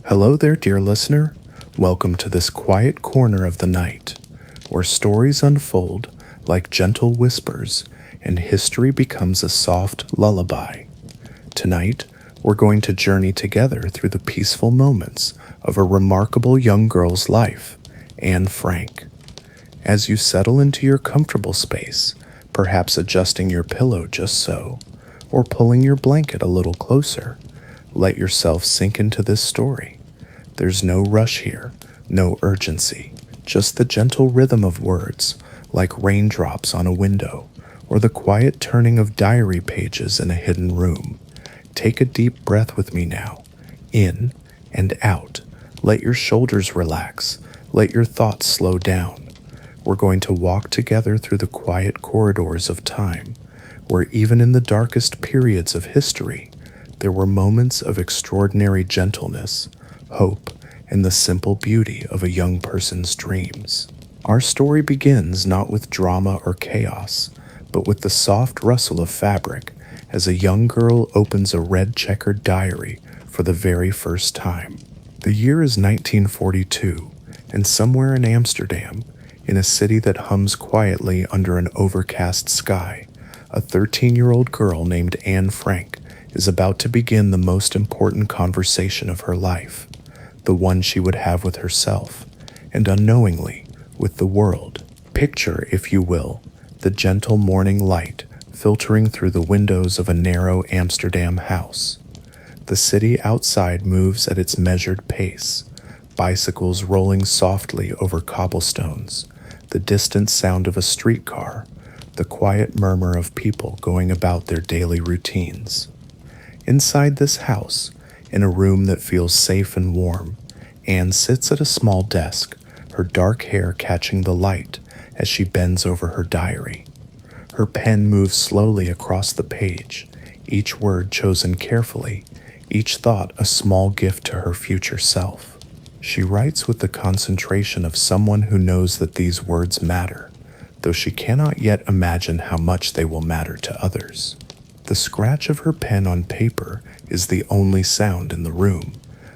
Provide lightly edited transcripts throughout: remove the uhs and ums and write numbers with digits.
Hello there, dear listener. Welcome to this quiet corner of the night, where stories unfold like gentle whispers and history becomes a soft lullaby. Tonight, we're going to journey together through the peaceful moments of a remarkable young girl's life, Anne Frank. As you settle into your comfortable space, perhaps adjusting your pillow just so, or pulling your blanket a little closer, let yourself sink into this story. There's no rush here, no urgency, just the gentle rhythm of words, like raindrops on a window, or the quiet turning of diary pages in a hidden room. Take a deep breath with me now, in and out. Let your shoulders relax, let your thoughts slow down. We're going to walk together through the quiet corridors of time, where even in the darkest periods of history, there were moments of extraordinary gentleness, hope, and the simple beauty of a young person's dreams. Our story begins not with drama or chaos, but with the soft rustle of fabric as a young girl opens a red checkered diary for the very first time. The year is 1942, and somewhere in Amsterdam, in a city that hums quietly under an overcast sky, a 13-year-old girl named Anne Frank is about to begin the most important conversation of her life, the one she would have with herself, and unknowingly, with the world. Picture, if you will, the gentle morning light filtering through the windows of a narrow Amsterdam house. The city outside moves at its measured pace, bicycles rolling softly over cobblestones, the distant sound of a streetcar, the quiet murmur of people going about their daily routines. Inside this house, in a room that feels safe and warm, Anne sits at a small desk, her dark hair catching the light as she bends over her diary. Her pen moves slowly across the page, each word chosen carefully, each thought a small gift to her future self. She writes with the concentration of someone who knows that these words matter, though she cannot yet imagine how much they will matter to others. The scratch of her pen on paper is the only sound in the room,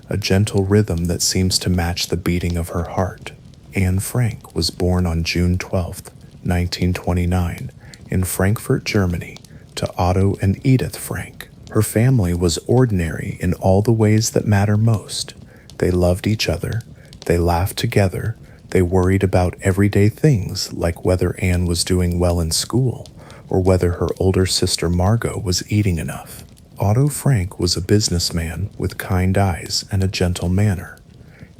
a gentle rhythm that seems to match the beating of her heart. Anne Frank was born on June 12, 1929, in Frankfurt, Germany, to Otto and Edith Frank. Her family was ordinary in all the ways that matter most. They loved each other, they laughed together, they worried about everyday things like whether Anne was doing well in school, or whether her older sister Margot was eating enough. Otto Frank was a businessman with kind eyes and a gentle manner.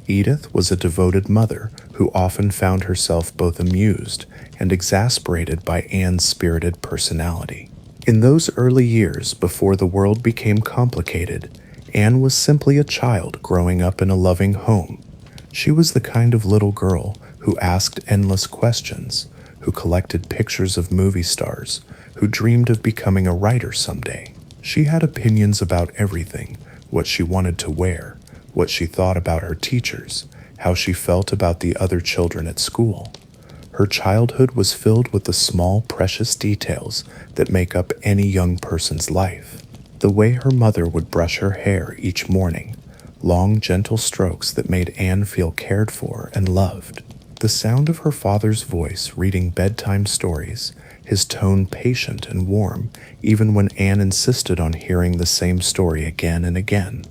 Edith was a devoted mother who often found herself both amused and exasperated by Anne's spirited personality. In those early years before the world became complicated, Anne was simply a child growing up in a loving home. She was the kind of little girl who asked endless questions, who collected pictures of movie stars, who dreamed of becoming a writer someday. She had opinions about everything, what she wanted to wear, what she thought about her teachers, how she felt about the other children at school. Her childhood was filled with the small, precious details that make up any young person's life. The way her mother would brush her hair each morning, long, gentle strokes that made Anne feel cared for and loved. The sound of her father's voice reading bedtime stories, his tone patient and warm, even when Anne insisted on hearing the same story again and again.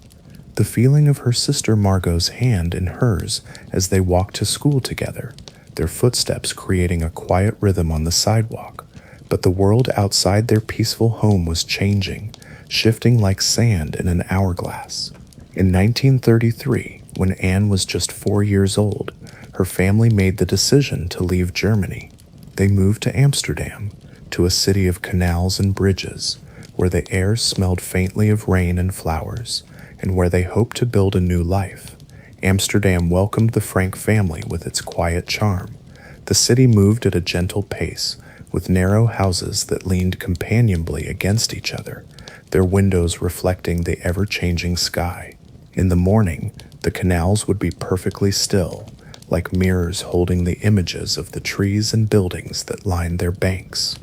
The feeling of her sister Margot's hand in hers as they walked to school together, their footsteps creating a quiet rhythm on the sidewalk. But the world outside their peaceful home was changing, shifting like sand in an hourglass. In 1933, when Anne was just 4 years old, her family made the decision to leave Germany. They moved to Amsterdam, to a city of canals and bridges, where the air smelled faintly of rain and flowers, and where they hoped to build a new life. Amsterdam welcomed the Frank family with its quiet charm. The city moved at a gentle pace, with narrow houses that leaned companionably against each other, their windows reflecting the ever-changing sky. In the morning, the canals would be perfectly still, like mirrors holding the images of the trees and buildings that lined their banks.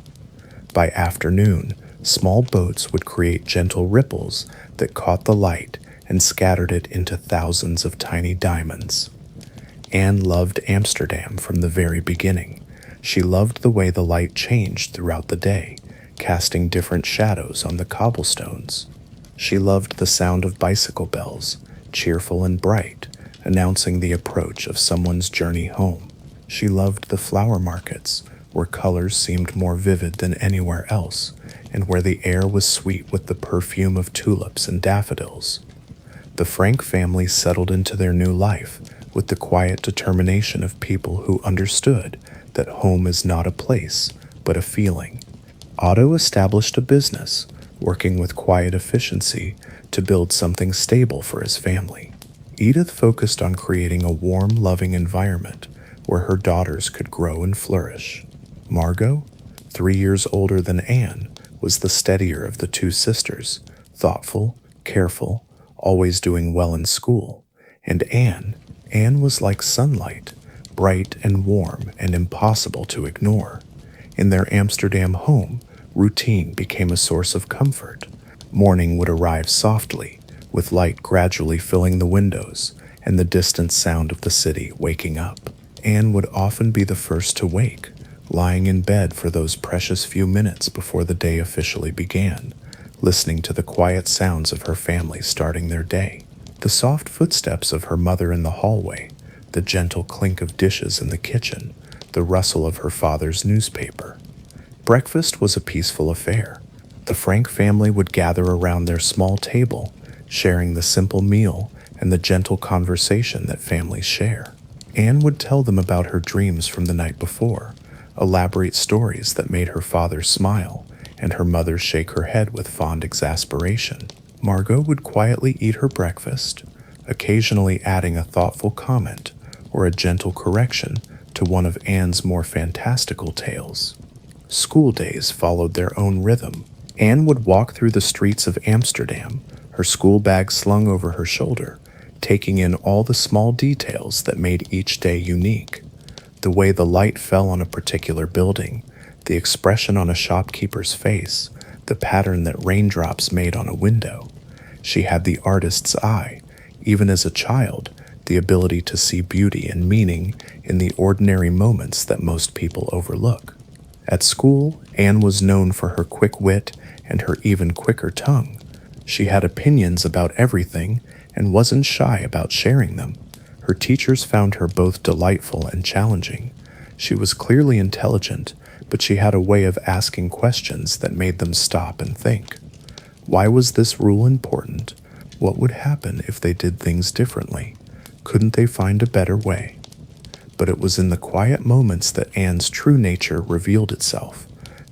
By afternoon, small boats would create gentle ripples that caught the light and scattered it into thousands of tiny diamonds. Anne loved Amsterdam from the very beginning. She loved the way the light changed throughout the day, casting different shadows on the cobblestones. She loved the sound of bicycle bells, cheerful and bright, announcing the approach of someone's journey home. She loved the flower markets, where colors seemed more vivid than anywhere else, and where the air was sweet with the perfume of tulips and daffodils. The Frank family settled into their new life with the quiet determination of people who understood that home is not a place, but a feeling. Otto established a business, working with quiet efficiency to build something stable for his family. Edith focused on creating a warm, loving environment where her daughters could grow and flourish. Margot, 3 years older than Anne, was the steadier of the two sisters, thoughtful, careful, always doing well in school. And Anne was like sunlight, bright and warm and impossible to ignore. In their Amsterdam home, routine became a source of comfort. Morning would arrive softly, with light gradually filling the windows and the distant sound of the city waking up. Anne would often be the first to wake, lying in bed for those precious few minutes before the day officially began, listening to the quiet sounds of her family starting their day. The soft footsteps of her mother in the hallway, the gentle clink of dishes in the kitchen, the rustle of her father's newspaper. Breakfast was a peaceful affair. The Frank family would gather around their small table, sharing the simple meal and the gentle conversation that families share. Anne would tell them about her dreams from the night before, elaborate stories that made her father smile and her mother shake her head with fond exasperation. Margot would quietly eat her breakfast, occasionally adding a thoughtful comment or a gentle correction to one of Anne's more fantastical tales. School days followed their own rhythm. Anne would walk through the streets of Amsterdam, her school bag slung over her shoulder, taking in all the small details that made each day unique. The way the light fell on a particular building, the expression on a shopkeeper's face, the pattern that raindrops made on a window. She had the artist's eye, even as a child, the ability to see beauty and meaning in the ordinary moments that most people overlook. At school, Anne was known for her quick wit and her even quicker tongue. She had opinions about everything and wasn't shy about sharing them. Her teachers found her both delightful and challenging. She was clearly intelligent, but she had a way of asking questions that made them stop and think. Why was this rule important? What would happen if they did things differently? Couldn't they find a better way? But it was in the quiet moments that Anne's true nature revealed itself.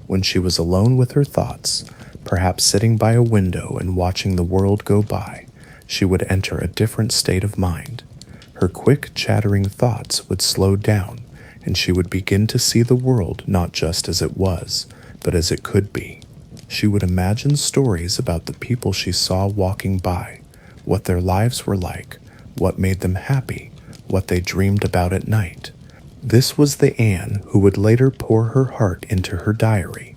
When she was alone with her thoughts, perhaps sitting by a window and watching the world go by, she would enter a different state of mind. Her quick, chattering thoughts would slow down, and she would begin to see the world not just as it was, but as it could be. She would imagine stories about the people she saw walking by, what their lives were like, what made them happy, what they dreamed about at night. This was the Anne who would later pour her heart into her diary,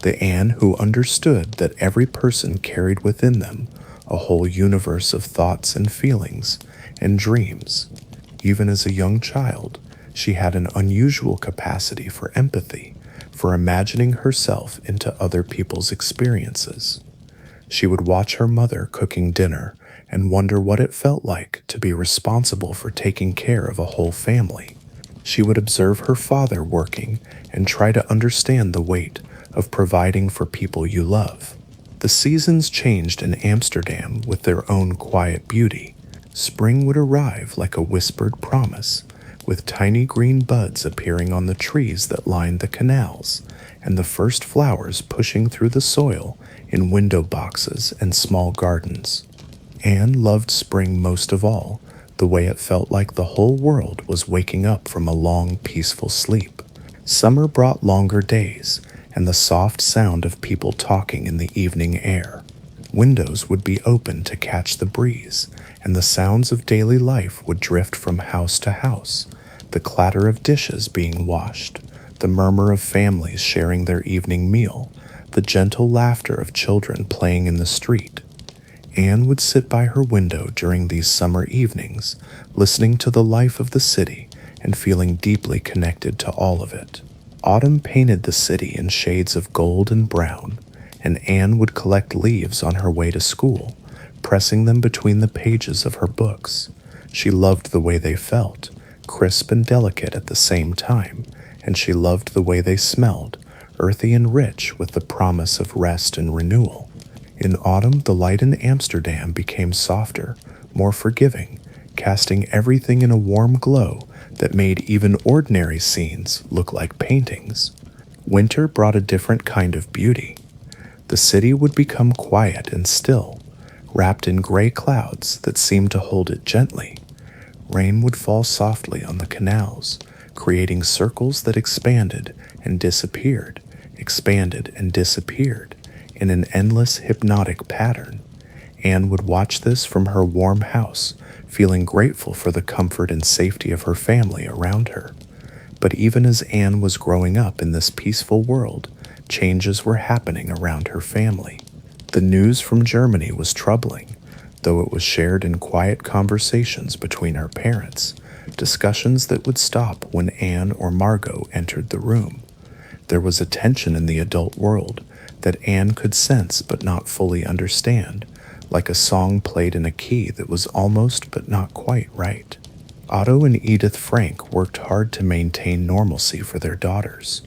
the Anne who understood that every person carried within them a whole universe of thoughts and feelings and dreams. Even as a young child, she had an unusual capacity for empathy, for imagining herself into other people's experiences. She would watch her mother cooking dinner and wonder what it felt like to be responsible for taking care of a whole family. She would observe her father working and try to understand the weight of providing for people you love. The seasons changed in Amsterdam with their own quiet beauty. Spring would arrive like a whispered promise, with tiny green buds appearing on the trees that lined the canals, and the first flowers pushing through the soil in window boxes and small gardens. Anne loved spring most of all, the way it felt like the whole world was waking up from a long, peaceful sleep. Summer brought longer days, and the soft sound of people talking in the evening air. Windows would be open to catch the breeze, and the sounds of daily life would drift from house to house, the clatter of dishes being washed, the murmur of families sharing their evening meal, the gentle laughter of children playing in the street. Anne would sit by her window during these summer evenings, listening to the life of the city and feeling deeply connected to all of it. Autumn painted the city in shades of gold and brown, and Anne would collect leaves on her way to school, pressing them between the pages of her books. She loved the way they felt, crisp and delicate at the same time, and she loved the way they smelled, earthy and rich with the promise of rest and renewal. In autumn, the light in Amsterdam became softer, more forgiving, casting everything in a warm glow that made even ordinary scenes look like paintings. Winter brought a different kind of beauty. The city would become quiet and still, wrapped in gray clouds that seemed to hold it gently. Rain would fall softly on the canals, creating circles that expanded and disappeared, in an endless hypnotic pattern. Anne would watch this from her warm house, feeling grateful for the comfort and safety of her family around her. But even as Anne was growing up in this peaceful world, changes were happening around her family. The news from Germany was troubling, though it was shared in quiet conversations between her parents, discussions that would stop when Anne or Margot entered the room. There was a tension in the adult world that Anne could sense but not fully understand, like a song played in a key that was almost but not quite right. Otto and Edith Frank worked hard to maintain normalcy for their daughters.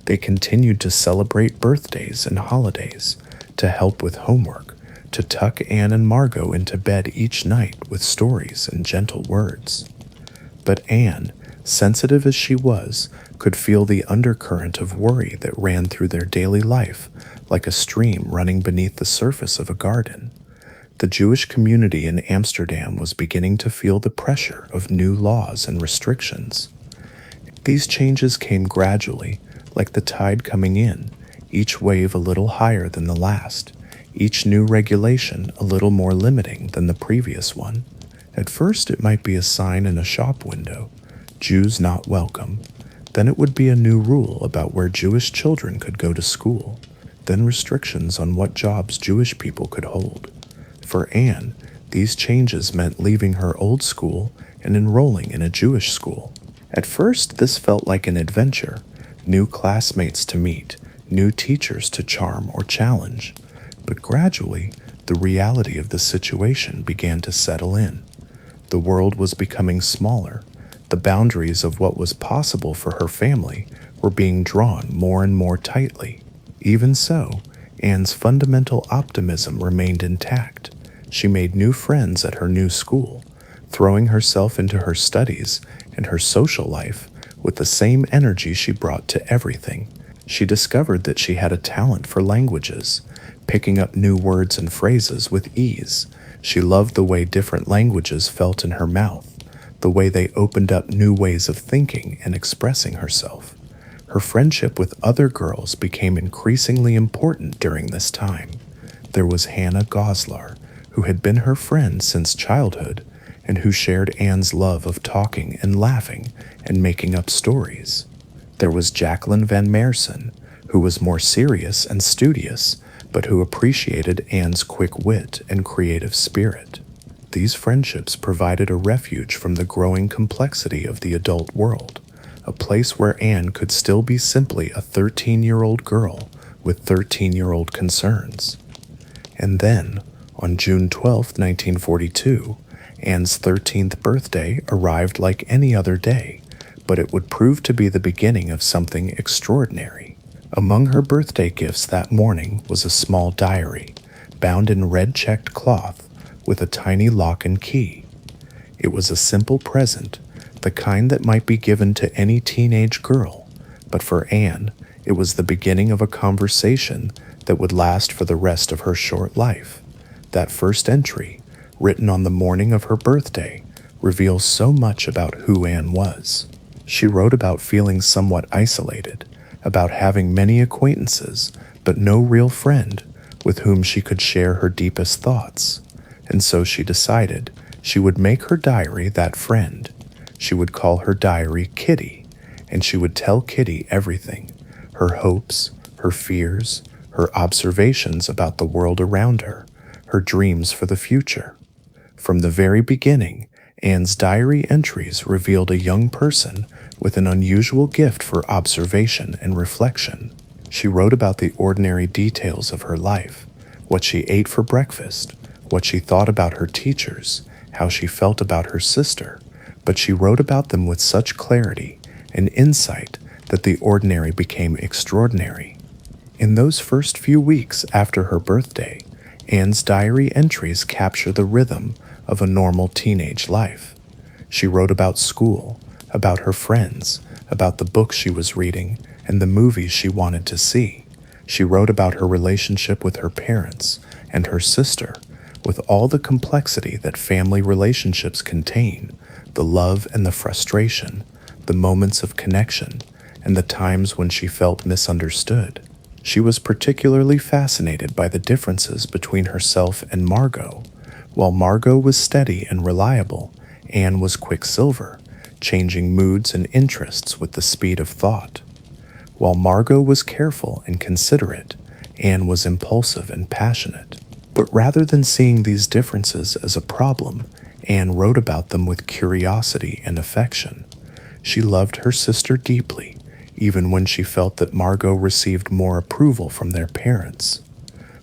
They continued to celebrate birthdays and holidays, to help with homework, to tuck Anne and Margot into bed each night with stories and gentle words. But Anne, sensitive as she was, could feel the undercurrent of worry that ran through their daily life like a stream running beneath the surface of a garden. The Jewish community in Amsterdam was beginning to feel the pressure of new laws and restrictions. These changes came gradually, like the tide coming in, each wave a little higher than the last, each new regulation a little more limiting than the previous one. At first it might be a sign in a shop window, Jews not welcome. Then it would be a new rule about where Jewish children could go to school, then restrictions on what jobs Jewish people could hold. For Anne, these changes meant leaving her old school and enrolling in a Jewish school. At first, this felt like an adventure, new classmates to meet, new teachers to charm or challenge. But gradually, the reality of the situation began to settle in. The world was becoming smaller. The boundaries of what was possible for her family were being drawn more and more tightly. Even so, Anne's fundamental optimism remained intact. She made new friends at her new school, throwing herself into her studies and her social life with the same energy she brought to everything. She discovered that she had a talent for languages, picking up new words and phrases with ease. She loved the way different languages felt in her mouth, the way they opened up new ways of thinking and expressing herself. Her friendship with other girls became increasingly important during this time. There was Hannah Goslar, who had been her friend since childhood and who shared Anne's love of talking and laughing and making up stories. There was Jacqueline Van Meersen, who was more serious and studious, but who appreciated Anne's quick wit and creative spirit. These friendships provided a refuge from the growing complexity of the adult world, a place where Anne could still be simply a 13-year-old girl with 13-year-old concerns. And then, on June 12, 1942, Anne's 13th birthday arrived like any other day, but it would prove to be the beginning of something extraordinary. Among her birthday gifts that morning was a small diary, bound in red checked cloth, with a tiny lock and key. It was a simple present, the kind that might be given to any teenage girl, but for Anne, it was the beginning of a conversation that would last for the rest of her short life. That first entry, written on the morning of her birthday, reveals so much about who Anne was. She wrote about feeling somewhat isolated, about having many acquaintances, but no real friend with whom she could share her deepest thoughts. And so she decided she would make her diary that friend. She would call her diary Kitty, and she would tell Kitty everything, her hopes, her fears, her observations about the world around her, her dreams for the future. From the very beginning, Anne's diary entries revealed a young person with an unusual gift for observation and reflection. She wrote about the ordinary details of her life, what she ate for breakfast, what she thought about her teachers, how she felt about her sister, but she wrote about them with such clarity and insight that the ordinary became extraordinary. In those first few weeks after her birthday, Anne's diary entries capture the rhythm of a normal teenage life. She wrote about school, about her friends, about the books she was reading, and the movies she wanted to see. She wrote about her relationship with her parents and her sister, with all the complexity that family relationships contain, the love and the frustration, the moments of connection, and the times when she felt misunderstood. She was particularly fascinated by the differences between herself and Margot. While Margot was steady and reliable, Anne was quicksilver, changing moods and interests with the speed of thought. While Margot was careful and considerate, Anne was impulsive and passionate. But rather than seeing these differences as a problem, Anne wrote about them with curiosity and affection. She loved her sister deeply, even when she felt that Margot received more approval from their parents.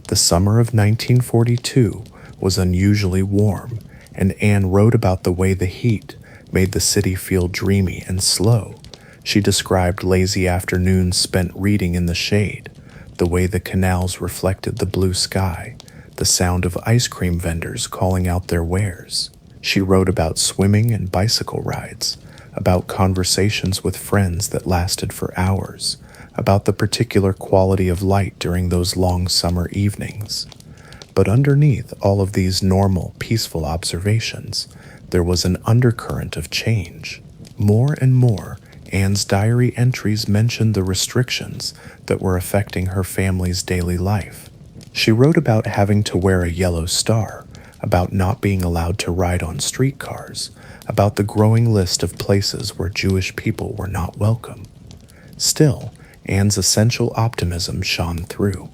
The summer of 1942 was unusually warm, and Anne wrote about the way the heat made the city feel dreamy and slow. She described lazy afternoons spent reading in the shade, the way the canals reflected the blue sky, the sound of ice cream vendors calling out their wares. She wrote about swimming and bicycle rides, about conversations with friends that lasted for hours, about the particular quality of light during those long summer evenings. But underneath all of these normal, peaceful observations, there was an undercurrent of change. More and more, Anne's diary entries mentioned the restrictions that were affecting her family's daily life. She wrote about having to wear a yellow star, about not being allowed to ride on streetcars, about the growing list of places where Jewish people were not welcome. Still, Anne's essential optimism shone through.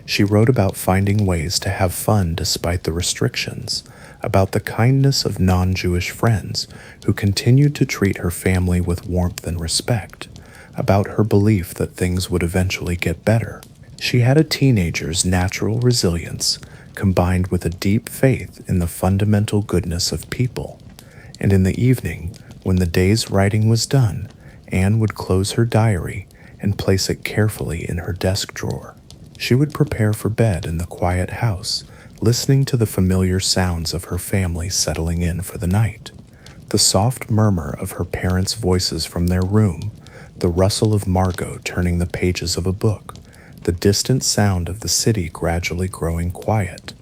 She wrote about finding ways to have fun despite the restrictions, about the kindness of non-Jewish friends who continued to treat her family with warmth and respect, about her belief that things would eventually get better. She had a teenager's natural resilience combined with a deep faith in the fundamental goodness of people. And in the evening, when the day's writing was done, Anne would close her diary and place it carefully in her desk drawer. She would prepare for bed in the quiet house, listening to the familiar sounds of her family settling in for the night. The soft murmur of her parents' voices from their room, the rustle of Margot turning the pages of a book, the distant sound of the city gradually growing quiet.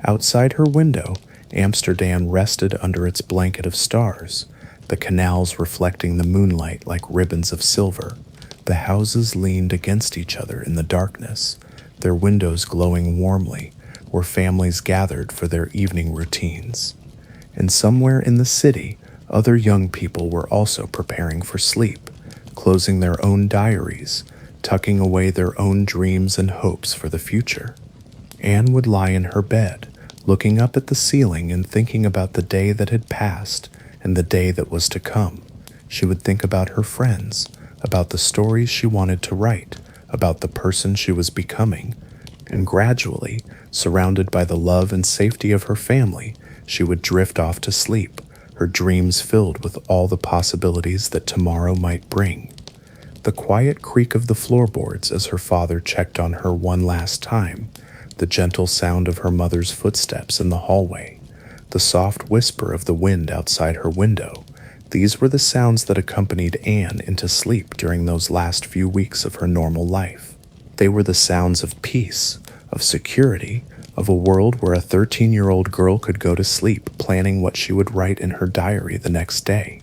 Outside her window, Amsterdam rested under its blanket of stars, the canals reflecting the moonlight like ribbons of silver. The houses leaned against each other in the darkness, their windows glowing warmly, where families gathered for their evening routines. And somewhere in the city, other young people were also preparing for sleep, closing their own diaries, tucking away their own dreams and hopes for the future. Anne would lie in her bed, looking up at the ceiling and thinking about the day that had passed and the day that was to come. She would think about her friends, about the stories she wanted to write, about the person she was becoming, and gradually, surrounded by the love and safety of her family, she would drift off to sleep, her dreams filled with all the possibilities that tomorrow might bring. The quiet creak of the floorboards as her father checked on her one last time, the gentle sound of her mother's footsteps in the hallway, the soft whisper of the wind outside her window, these were the sounds that accompanied Anne into sleep during those last few weeks of her normal life. They were the sounds of peace, of security, of a world where a 13-year-old girl could go to sleep planning what she would write in her diary the next day.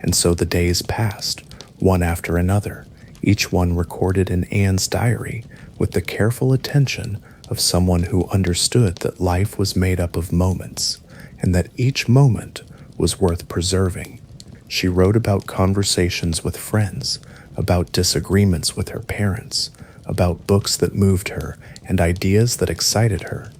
And so the days passed, one after another, each one recorded in Anne's diary with the careful attention of someone who understood that life was made up of moments, and that each moment was worth preserving. She wrote about conversations with friends, about disagreements with her parents, about books that moved her and ideas that excited her.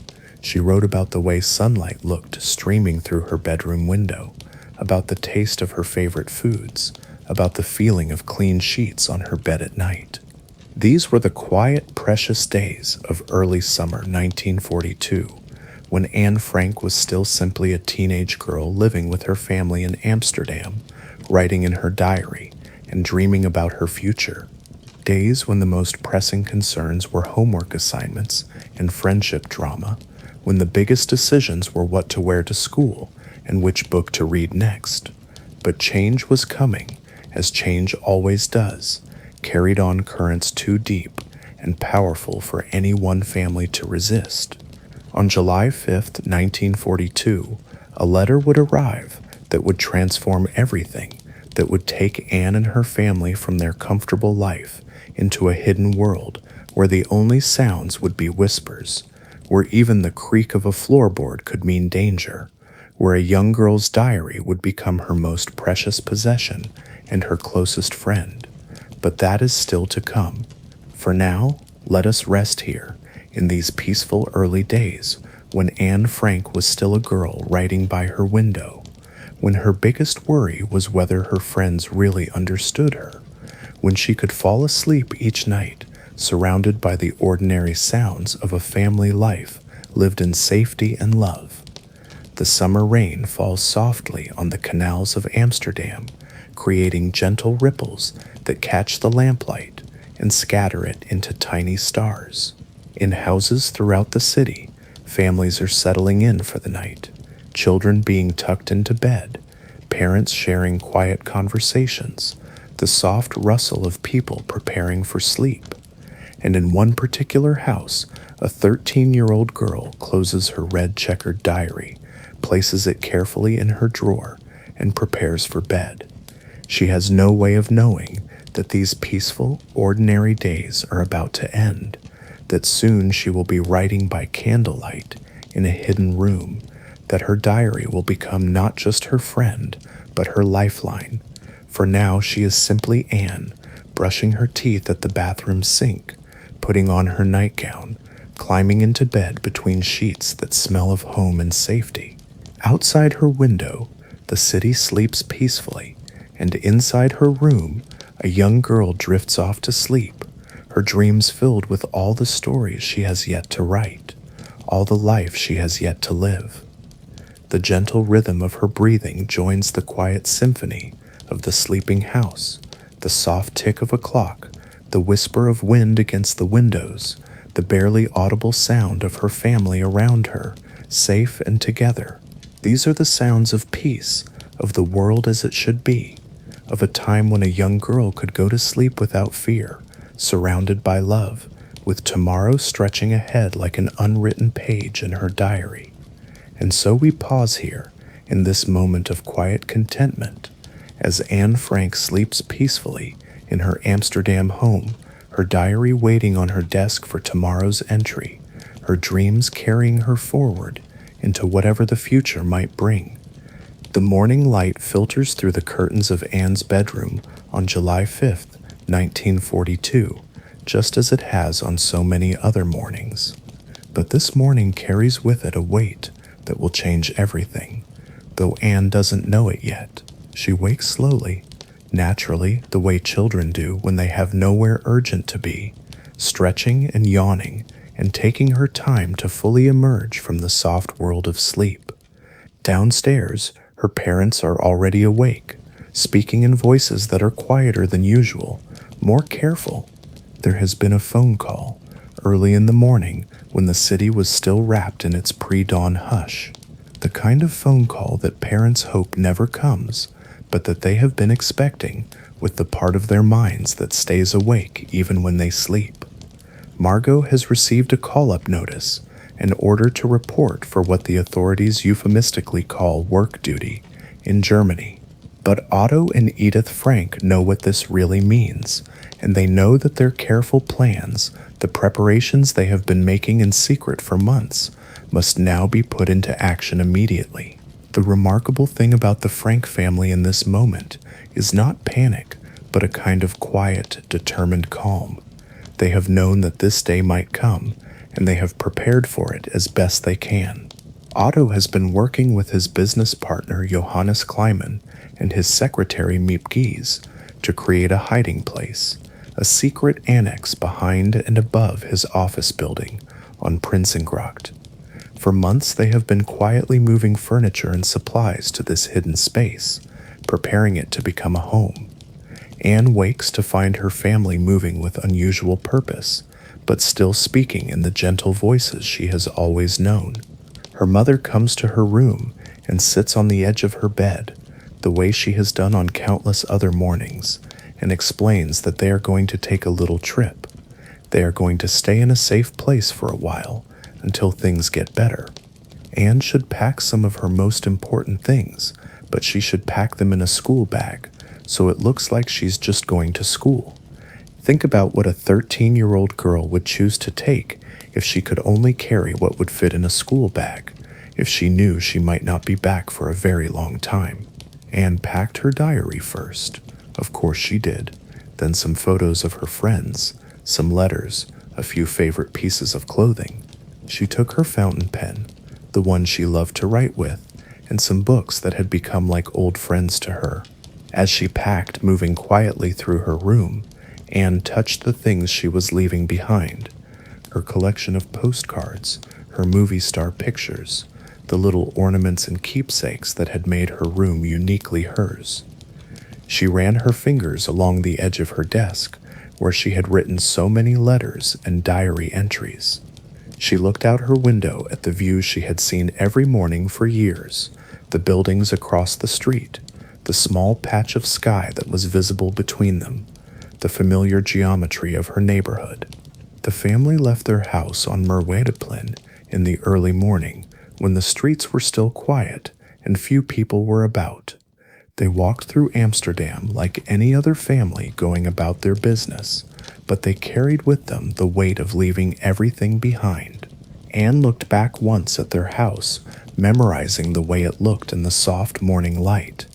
She wrote about the way sunlight looked streaming through her bedroom window, about the taste of her favorite foods, about the feeling of clean sheets on her bed at night. These were the quiet, precious days of early summer 1942, when Anne Frank was still simply a teenage girl living with her family in Amsterdam, writing in her diary and dreaming about her future. Days when the most pressing concerns were homework assignments and friendship drama, when the biggest decisions were what to wear to school and which book to read next. But change was coming, as change always does, carried on currents too deep and powerful for any one family to resist. On July 5th, 1942, a letter would arrive that would transform everything, that would take Anne and her family from their comfortable life into a hidden world where the only sounds would be whispers, where even the creak of a floorboard could mean danger, where a young girl's diary would become her most precious possession and her closest friend. But that is still to come. For now, let us rest here in these peaceful early days when Anne Frank was still a girl writing by her window, when her biggest worry was whether her friends really understood her, when she could fall asleep each night surrounded by the ordinary sounds of a family life lived in safety and love. The summer rain falls softly on the canals of Amsterdam, creating gentle ripples that catch the lamplight and scatter it into tiny stars. In houses throughout the city, families are settling in for the night, children being tucked into bed, parents sharing quiet conversations, the soft rustle of people preparing for sleep. And in one particular house, a 13-year-old girl closes her red checkered diary, places it carefully in her drawer, and prepares for bed. She has no way of knowing that these peaceful, ordinary days are about to end, that soon she will be writing by candlelight in a hidden room, that her diary will become not just her friend, but her lifeline. For now she is simply Anne, brushing her teeth at the bathroom sink, putting on her nightgown, climbing into bed between sheets that smell of home and safety. Outside her window, the city sleeps peacefully, and inside her room, a young girl drifts off to sleep, her dreams filled with all the stories she has yet to write, all the life she has yet to live. The gentle rhythm of her breathing joins the quiet symphony of the sleeping house, the soft tick of a clock, the whisper of wind against the windows, the barely audible sound of her family around her, safe and together. These are the sounds of peace, of the world as it should be, of a time when a young girl could go to sleep without fear, surrounded by love, with tomorrow stretching ahead like an unwritten page in her diary. And so we pause here, in this moment of quiet contentment, as Anne Frank sleeps peacefully in her Amsterdam home, her diary waiting on her desk for tomorrow's entry, her dreams carrying her forward into whatever the future might bring. The morning light filters through the curtains of Anne's bedroom on July 5th, 1942, just as it has on so many other mornings. But this morning carries with it a weight that will change everything, though Anne doesn't know it yet. She wakes slowly, naturally, the way children do when they have nowhere urgent to be, stretching and yawning and taking her time to fully emerge from the soft world of sleep. Downstairs, her parents are already awake, speaking in voices that are quieter than usual, more careful. There has been a phone call, early in the morning when the city was still wrapped in its pre-dawn hush. The kind of phone call that parents hope never comes, but that they have been expecting with the part of their minds that stays awake even when they sleep. Margot has received a call-up notice, an order to report for what the authorities euphemistically call work duty in Germany. But Otto and Edith Frank know what this really means, and they know that their careful plans, the preparations they have been making in secret for months, must now be put into action immediately. The remarkable thing about the Frank family in this moment is not panic, but a kind of quiet, determined calm. They have known that this day might come, and they have prepared for it as best they can. Otto has been working with his business partner Johannes Kleiman and his secretary Miep Gies to create a hiding place, a secret annex behind and above his office building on Prinsengracht. For months they have been quietly moving furniture and supplies to this hidden space, preparing it to become a home. Anne wakes to find her family moving with unusual purpose, but still speaking in the gentle voices she has always known. Her mother comes to her room and sits on the edge of her bed, the way she has done on countless other mornings, and explains that they are going to take a little trip. They are going to stay in a safe place for a while until things get better. Anne should pack some of her most important things, but she should pack them in a school bag, so it looks like she's just going to school. Think about what a 13-year-old girl would choose to take if she could only carry what would fit in a school bag, if she knew she might not be back for a very long time. Anne packed her diary first. Of course she did. Then some photos of her friends, some letters, a few favorite pieces of clothing. She took her fountain pen, the one she loved to write with, and some books that had become like old friends to her. As she packed, moving quietly through her room, Anne touched the things she was leaving behind. Her collection of postcards, her movie star pictures, the little ornaments and keepsakes that had made her room uniquely hers. She ran her fingers along the edge of her desk, where she had written so many letters and diary entries. She looked out her window at the views she had seen every morning for years, the buildings across the street, the small patch of sky that was visible between them, the familiar geometry of her neighborhood. The family left their house on Merwedeplein in the early morning when the streets were still quiet and few people were about. They walked through Amsterdam like any other family going about their business, but they carried with them the weight of leaving everything behind. Anne looked back once at their house, memorizing the way it looked in the soft morning light,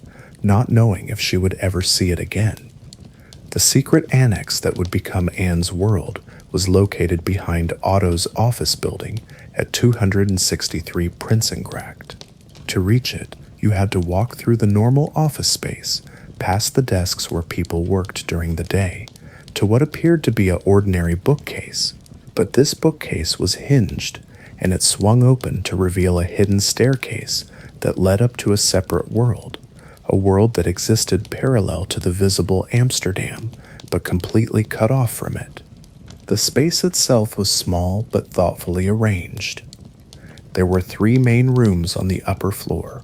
not knowing if she would ever see it again. The secret annex that would become Anne's world was located behind Otto's office building at 263 Prinsengracht. To reach it, you had to walk through the normal office space, past the desks where people worked during the day, to what appeared to be an ordinary bookcase. But this bookcase was hinged, and it swung open to reveal a hidden staircase that led up to a separate world, a world that existed parallel to the visible Amsterdam, but completely cut off from it. The space itself was small but thoughtfully arranged. There were 3 main rooms on the upper floor,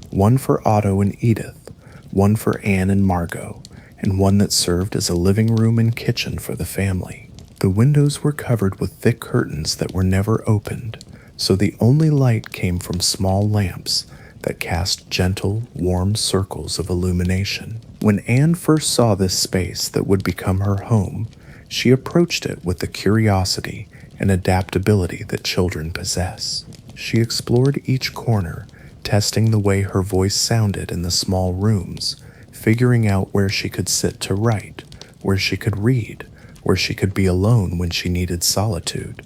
one for Otto and Edith, one for Anne and Margot, and one that served as a living room and kitchen for the family. The windows were covered with thick curtains that were never opened, so the only light came from small lamps that cast gentle, warm circles of illumination. When Anne first saw this space that would become her home, she approached it with the curiosity and adaptability that children possess. She explored each corner, testing the way her voice sounded in the small rooms, figuring out where she could sit to write, where she could read, where she could be alone when she needed solitude.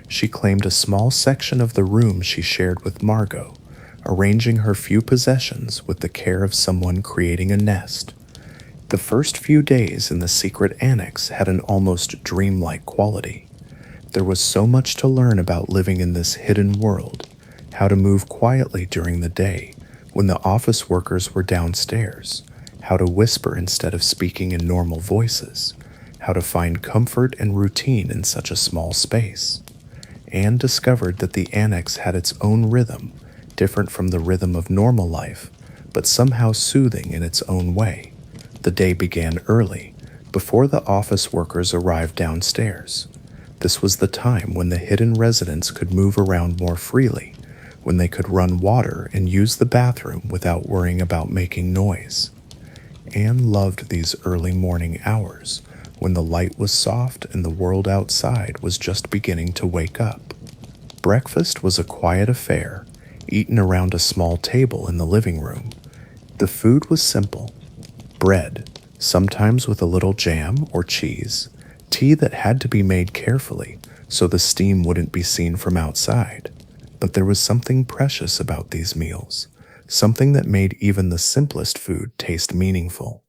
She claimed a small section of the room she shared with Margot, arranging her few possessions with the care of someone creating a nest. The first few days in the secret annex had an almost dreamlike quality. There was so much to learn about living in this hidden world, how to move quietly during the day when the office workers were downstairs, how to whisper instead of speaking in normal voices, how to find comfort and routine in such a small space. Anne discovered that the annex had its own rhythm, different from the rhythm of normal life, but somehow soothing in its own way. The day began early, before the office workers arrived downstairs. This was the time when the hidden residents could move around more freely, when they could run water and use the bathroom without worrying about making noise. Anne loved these early morning hours, when the light was soft and the world outside was just beginning to wake up. Breakfast was a quiet affair, eaten around a small table in the living room. The food was simple: bread, sometimes with a little jam or cheese, tea that had to be made carefully, so the steam wouldn't be seen from outside. But there was something precious about these meals, something that made even the simplest food taste meaningful.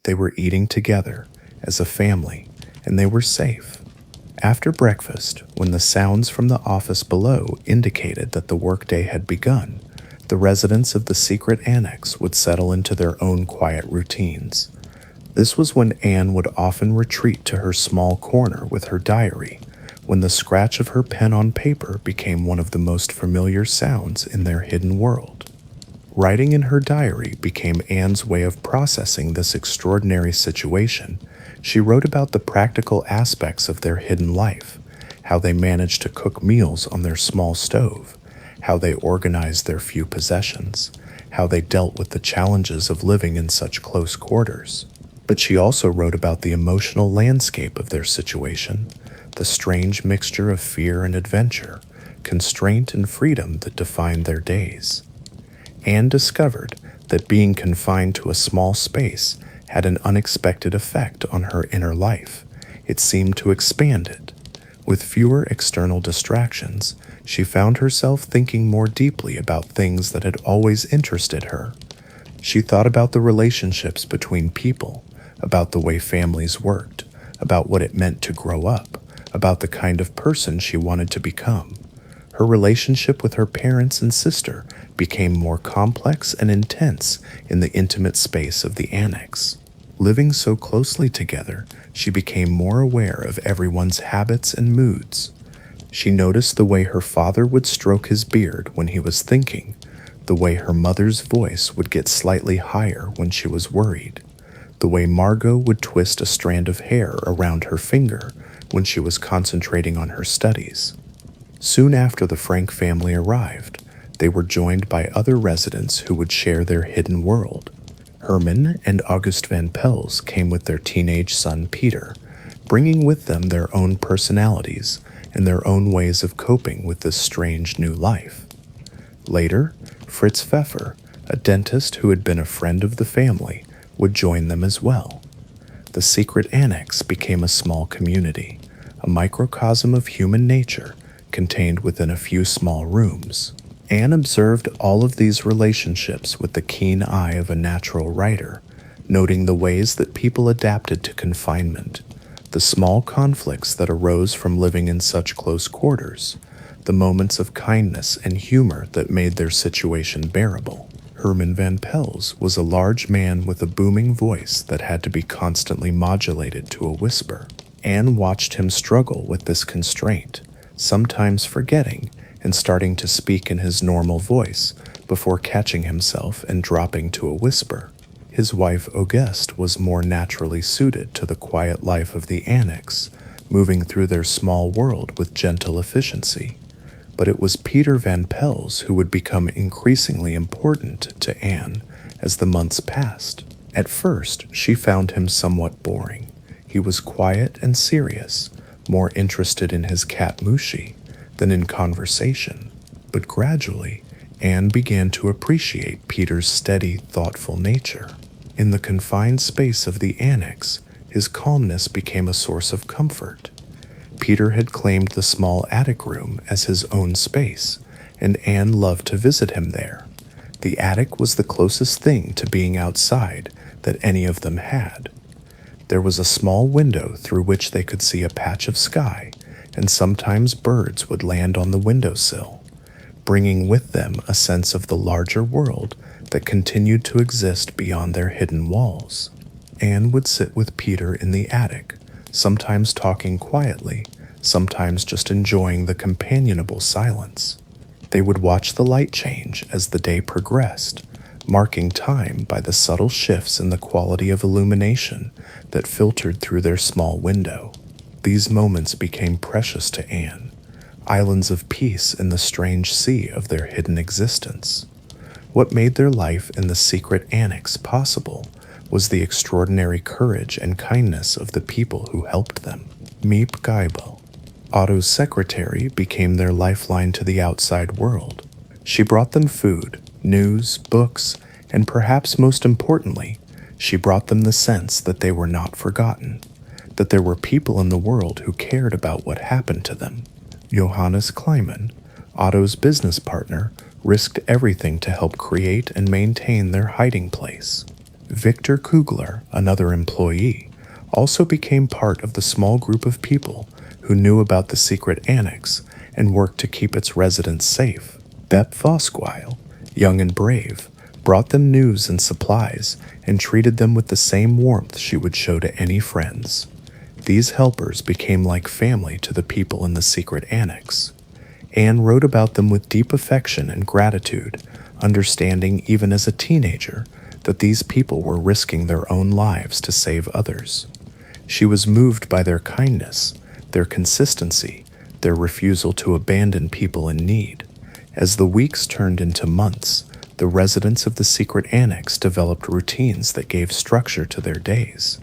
They were eating together as a family, and they were safe. After breakfast, when the sounds from the office below indicated that the workday had begun, the residents of the secret annex would settle into their own quiet routines. This was when Anne would often retreat to her small corner with her diary, when the scratch of her pen on paper became one of the most familiar sounds in their hidden world. Writing in her diary became Anne's way of processing this extraordinary situation. She wrote about the practical aspects of their hidden life, how they managed to cook meals on their small stove, how they organized their few possessions, how they dealt with the challenges of living in such close quarters. But she also wrote about the emotional landscape of their situation, the strange mixture of fear and adventure, constraint and freedom that defined their days. Anne discovered that being confined to a small space had an unexpected effect on her inner life. It seemed to expand it. With fewer external distractions, she found herself thinking more deeply about things that had always interested her. She thought about the relationships between people, about the way families worked, about what it meant to grow up, about the kind of person she wanted to become. Her relationship with her parents and sister became more complex and intense in the intimate space of the annex. Living so closely together, she became more aware of everyone's habits and moods. She noticed the way her father would stroke his beard when he was thinking, the way her mother's voice would get slightly higher when she was worried, the way Margot would twist a strand of hair around her finger when she was concentrating on her studies. Soon after the Frank family arrived, they were joined by other residents who would share their hidden world. Herman and August Van Pels came with their teenage son Peter, bringing with them their own personalities and their own ways of coping with this strange new life. Later, Fritz Pfeffer, a dentist who had been a friend of the family, would join them as well. The secret annex became a small community, a microcosm of human nature contained within a few small rooms. Anne observed all of these relationships with the keen eye of a natural writer, noting the ways that people adapted to confinement, the small conflicts that arose from living in such close quarters, the moments of kindness and humor that made their situation bearable. Herman Van Pels was a large man with a booming voice that had to be constantly modulated to a whisper. Anne watched him struggle with this constraint, sometimes forgetting and starting to speak in his normal voice before catching himself and dropping to a whisper. His wife Auguste was more naturally suited to the quiet life of the annex, moving through their small world with gentle efficiency. But it was Peter Van Pels who would become increasingly important to Anne as the months passed. At first, she found him somewhat boring. He was quiet and serious, more interested in his cat Mushi than in conversation. But gradually, Anne began to appreciate Peter's steady, thoughtful nature. In the confined space of the annex, his calmness became a source of comfort. Peter had claimed the small attic room as his own space, and Anne loved to visit him there. The attic was the closest thing to being outside that any of them had. There was a small window through which they could see a patch of sky, and sometimes birds would land on the windowsill, bringing with them a sense of the larger world that continued to exist beyond their hidden walls. Anne would sit with Peter in the attic, sometimes talking quietly, sometimes just enjoying the companionable silence. They would watch the light change as the day progressed, marking time by the subtle shifts in the quality of illumination that filtered through their small window. These moments became precious to Anne, islands of peace in the strange sea of their hidden existence. What made their life in the secret annex possible was the extraordinary courage and kindness of the people who helped them. Miep Geibel, Otto's secretary, became their lifeline to the outside world. She brought them food, news, books, and perhaps most importantly, she brought them the sense that they were not forgotten. that there were people in the world who cared about what happened to them. Johannes Kleiman, Otto's business partner, risked everything to help create and maintain their hiding place. Victor Kugler, another employee, also became part of the small group of people who knew about the secret annex and worked to keep its residents safe. Bep Vosquile, young and brave, brought them news and supplies and treated them with the same warmth she would show to any friends. These helpers became like family to the people in the secret annex. Anne wrote about them with deep affection and gratitude, understanding even as a teenager that these people were risking their own lives to save others. She was moved by their kindness, their consistency, their refusal to abandon people in need. As the weeks turned into months, the residents of the secret annex developed routines that gave structure to their days.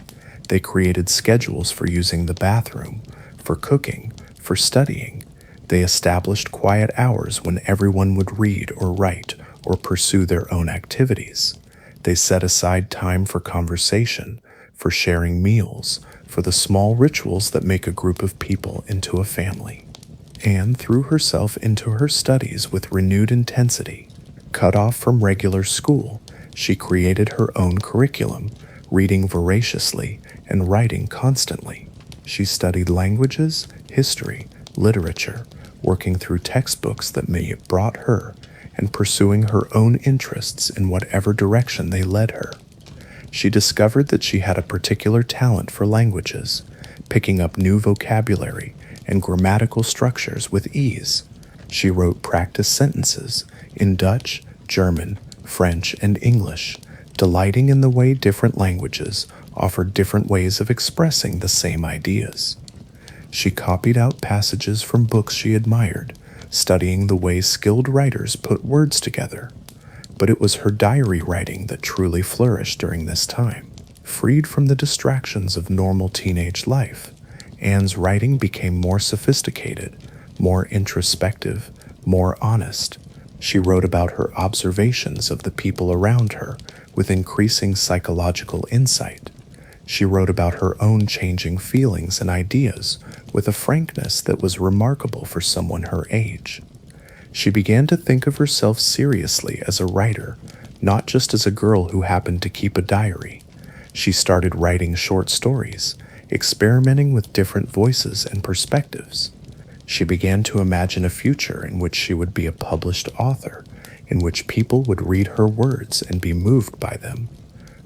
They created schedules for using the bathroom, for cooking, for studying. They established quiet hours when everyone would read or write or pursue their own activities. They set aside time for conversation, for sharing meals, for the small rituals that make a group of people into a family. Anne threw herself into her studies with renewed intensity. Cut off from regular school, she created her own curriculum, reading voraciously and writing constantly. She studied languages, history, literature, working through textbooks that may have brought her, and pursuing her own interests in whatever direction they led her. She discovered that she had a particular talent for languages, picking up new vocabulary and grammatical structures with ease. She wrote practice sentences in Dutch, German, French, and English, delighting in the way different languages offered different ways of expressing the same ideas. She copied out passages from books she admired, studying the way skilled writers put words together. But it was her diary writing that truly flourished during this time. Freed from the distractions of normal teenage life, Anne's writing became more sophisticated, more introspective, more honest. She wrote about her observations of the people around her with increasing psychological insight. She wrote about her own changing feelings and ideas with a frankness that was remarkable for someone her age. She began to think of herself seriously as a writer, not just as a girl who happened to keep a diary. She started writing short stories, experimenting with different voices and perspectives. She began to imagine a future in which she would be a published author, in which people would read her words and be moved by them.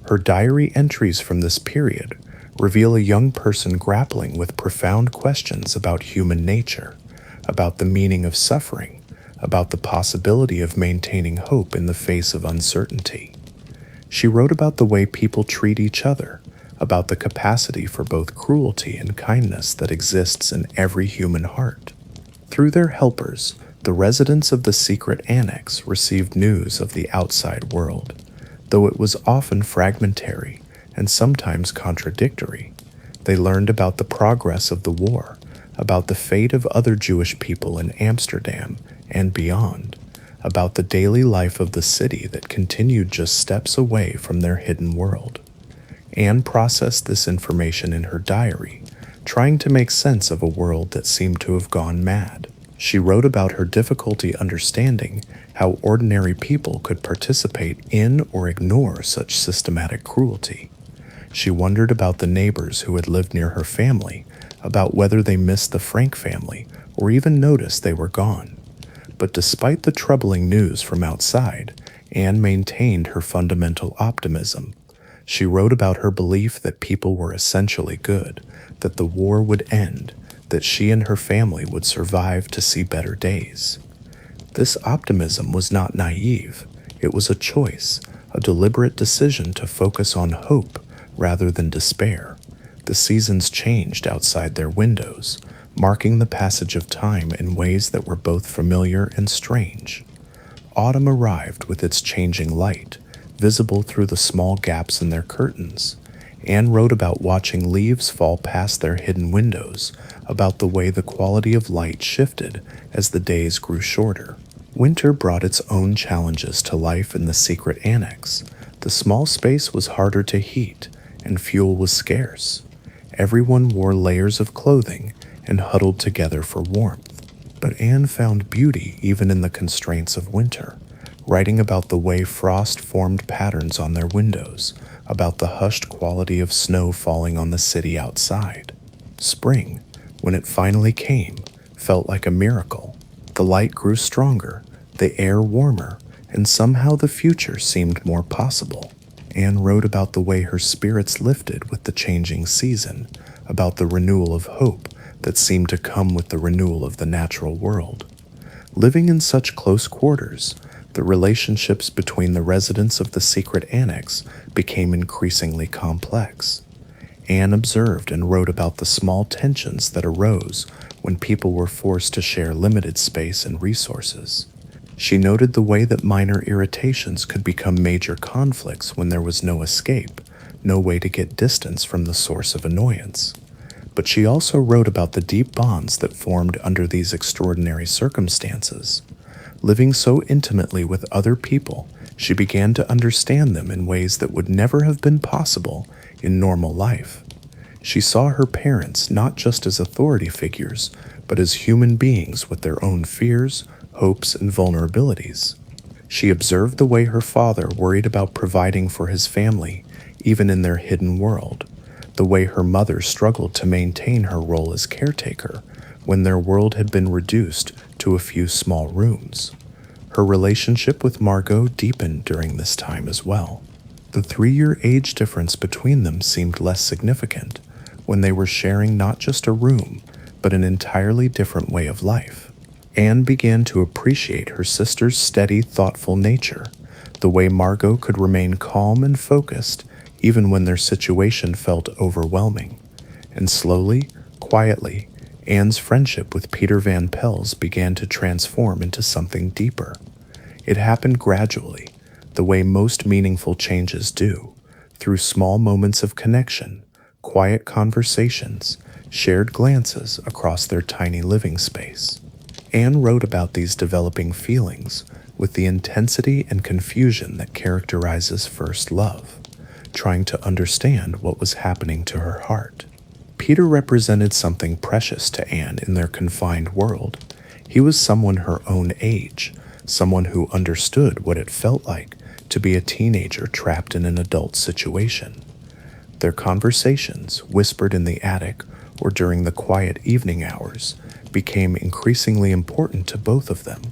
Her diary entries from this period reveal a young person grappling with profound questions about human nature, about the meaning of suffering, about the possibility of maintaining hope in the face of uncertainty. She wrote about the way people treat each other, about the capacity for both cruelty and kindness that exists in every human heart. Through their helpers, the residents of the secret annex received news of the outside world, though it was often fragmentary and sometimes contradictory. They learned about the progress of the war, about the fate of other Jewish people in Amsterdam and beyond, about the daily life of the city that continued just steps away from their hidden world. Anne processed this information in her diary, trying to make sense of a world that seemed to have gone mad. She wrote about her difficulty understanding how ordinary people could participate in or ignore such systematic cruelty. She wondered about the neighbors who had lived near her family, about whether they missed the Frank family or even noticed they were gone. But despite the troubling news from outside, Anne maintained her fundamental optimism. She wrote about her belief that people were essentially good, that the war would end, that she and her family would survive to see better days. This optimism was not naive. It was a choice, a deliberate decision to focus on hope rather than despair. The seasons changed outside their windows, marking the passage of time in ways that were both familiar and strange. Autumn arrived with its changing light, visible through the small gaps in their curtains. Anne wrote about watching leaves fall past their hidden windows, about the way the quality of light shifted as the days grew shorter. Winter brought its own challenges to life in the secret annex. The small space was harder to heat, and fuel was scarce. Everyone wore layers of clothing and huddled together for warmth. But Anne found beauty even in the constraints of winter, writing about the way frost formed patterns on their windows, about the hushed quality of snow falling on the city outside. Spring, when it finally came, felt like a miracle. The light grew stronger, the air warmer, and somehow the future seemed more possible. Anne wrote about the way her spirits lifted with the changing season, about the renewal of hope that seemed to come with the renewal of the natural world. Living in such close quarters, the relationships between the residents of the secret annex became increasingly complex. Anne observed and wrote about the small tensions that arose when people were forced to share limited space and resources. She noted the way that minor irritations could become major conflicts when there was no escape, no way to get distance from the source of annoyance. But she also wrote about the deep bonds that formed under these extraordinary circumstances. Living so intimately with other people, she began to understand them in ways that would never have been possible in normal life. She saw her parents not just as authority figures, but as human beings with their own fears, hopes, and vulnerabilities. She observed the way her father worried about providing for his family, even in their hidden world, the way her mother struggled to maintain her role as caretaker when their world had been reduced to a few small rooms. Her relationship with Margot deepened during this time as well. The 3-year age difference between them seemed less significant when they were sharing not just a room, but an entirely different way of life. Anne began to appreciate her sister's steady, thoughtful nature, the way Margot could remain calm and focused even when their situation felt overwhelming. And slowly, quietly, Anne's friendship with Peter Van Pels began to transform into something deeper. It happened gradually, the way most meaningful changes do, through small moments of connection, quiet conversations, shared glances across their tiny living space. Anne wrote about these developing feelings with the intensity and confusion that characterizes first love, trying to understand what was happening to her heart. Peter represented something precious to Anne in their confined world. He was someone her own age, someone who understood what it felt like to be a teenager trapped in an adult situation. Their conversations, whispered in the attic or during the quiet evening hours, became increasingly important to both of them.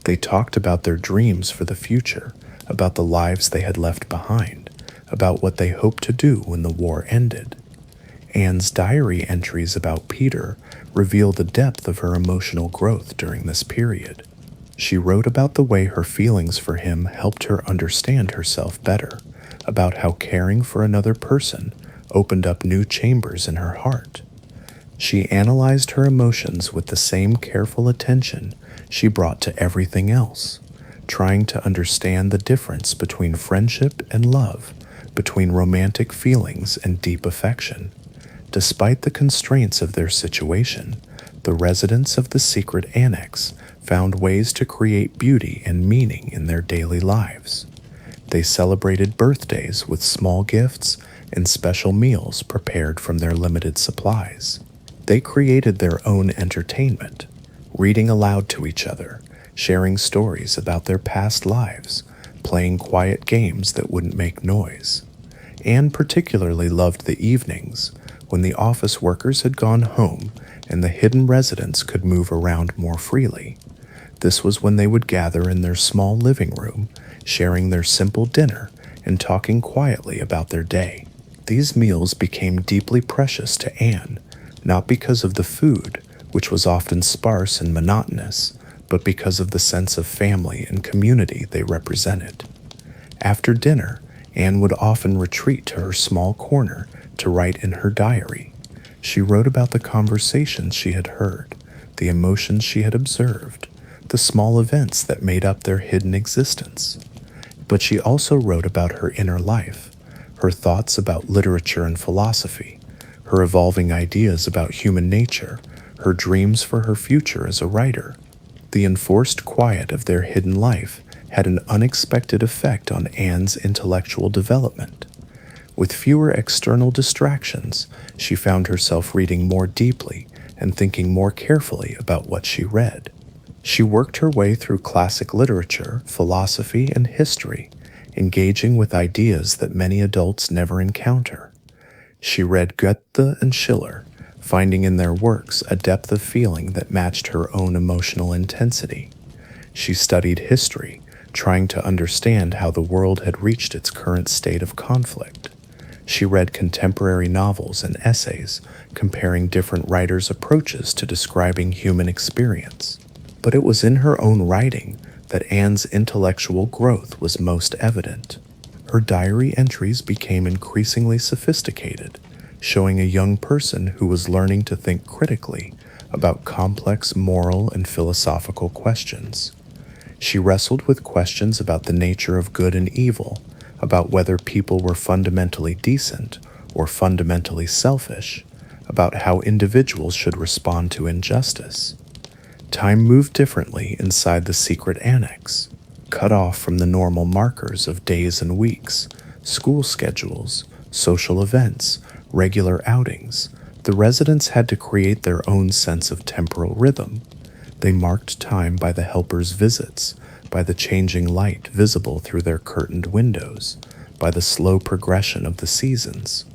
They talked about their dreams for the future, about the lives they had left behind, about what they hoped to do when the war ended. Anne's diary entries about Peter reveal the depth of her emotional growth during this period. She wrote about the way her feelings for him helped her understand herself better, about how caring for another person opened up new chambers in her heart. She analyzed her emotions with the same careful attention she brought to everything else, trying to understand the difference between friendship and love, between romantic feelings and deep affection. Despite the constraints of their situation, the residents of the secret annex found ways to create beauty and meaning in their daily lives. They celebrated birthdays with small gifts and special meals prepared from their limited supplies. They created their own entertainment, reading aloud to each other, sharing stories about their past lives, playing quiet games that wouldn't make noise. Anne particularly loved the evenings, when the office workers had gone home and the hidden residents could move around more freely. This was when they would gather in their small living room, sharing their simple dinner and talking quietly about their day. These meals became deeply precious to Anne, not because of the food, which was often sparse and monotonous, but because of the sense of family and community they represented. After dinner, Anne would often retreat to her small corner to write in her diary. She wrote about the conversations she had heard, the emotions she had observed, the small events that made up their hidden existence. But she also wrote about her inner life, her thoughts about literature and philosophy, her evolving ideas about human nature, her dreams for her future as a writer. The enforced quiet of their hidden life had an unexpected effect on Anne's intellectual development. With fewer external distractions, she found herself reading more deeply and thinking more carefully about what she read. She worked her way through classic literature, philosophy, and history, engaging with ideas that many adults never encounter. She read Goethe and Schiller, finding in their works a depth of feeling that matched her own emotional intensity. She studied history, trying to understand how the world had reached its current state of conflict. She read contemporary novels and essays, comparing different writers' approaches to describing human experience. But it was in her own writing that Anne's intellectual growth was most evident. Her diary entries became increasingly sophisticated, showing a young person who was learning to think critically about complex moral and philosophical questions. She wrestled with questions about the nature of good and evil, about whether people were fundamentally decent or fundamentally selfish, about how individuals should respond to injustice. Time moved differently inside the secret annex, cut off from the normal markers of days and weeks, school schedules, social events, regular outings. The residents had to create their own sense of temporal rhythm. They marked time by the helpers' visits, by the changing light visible through their curtained windows, by the slow progression of the seasons.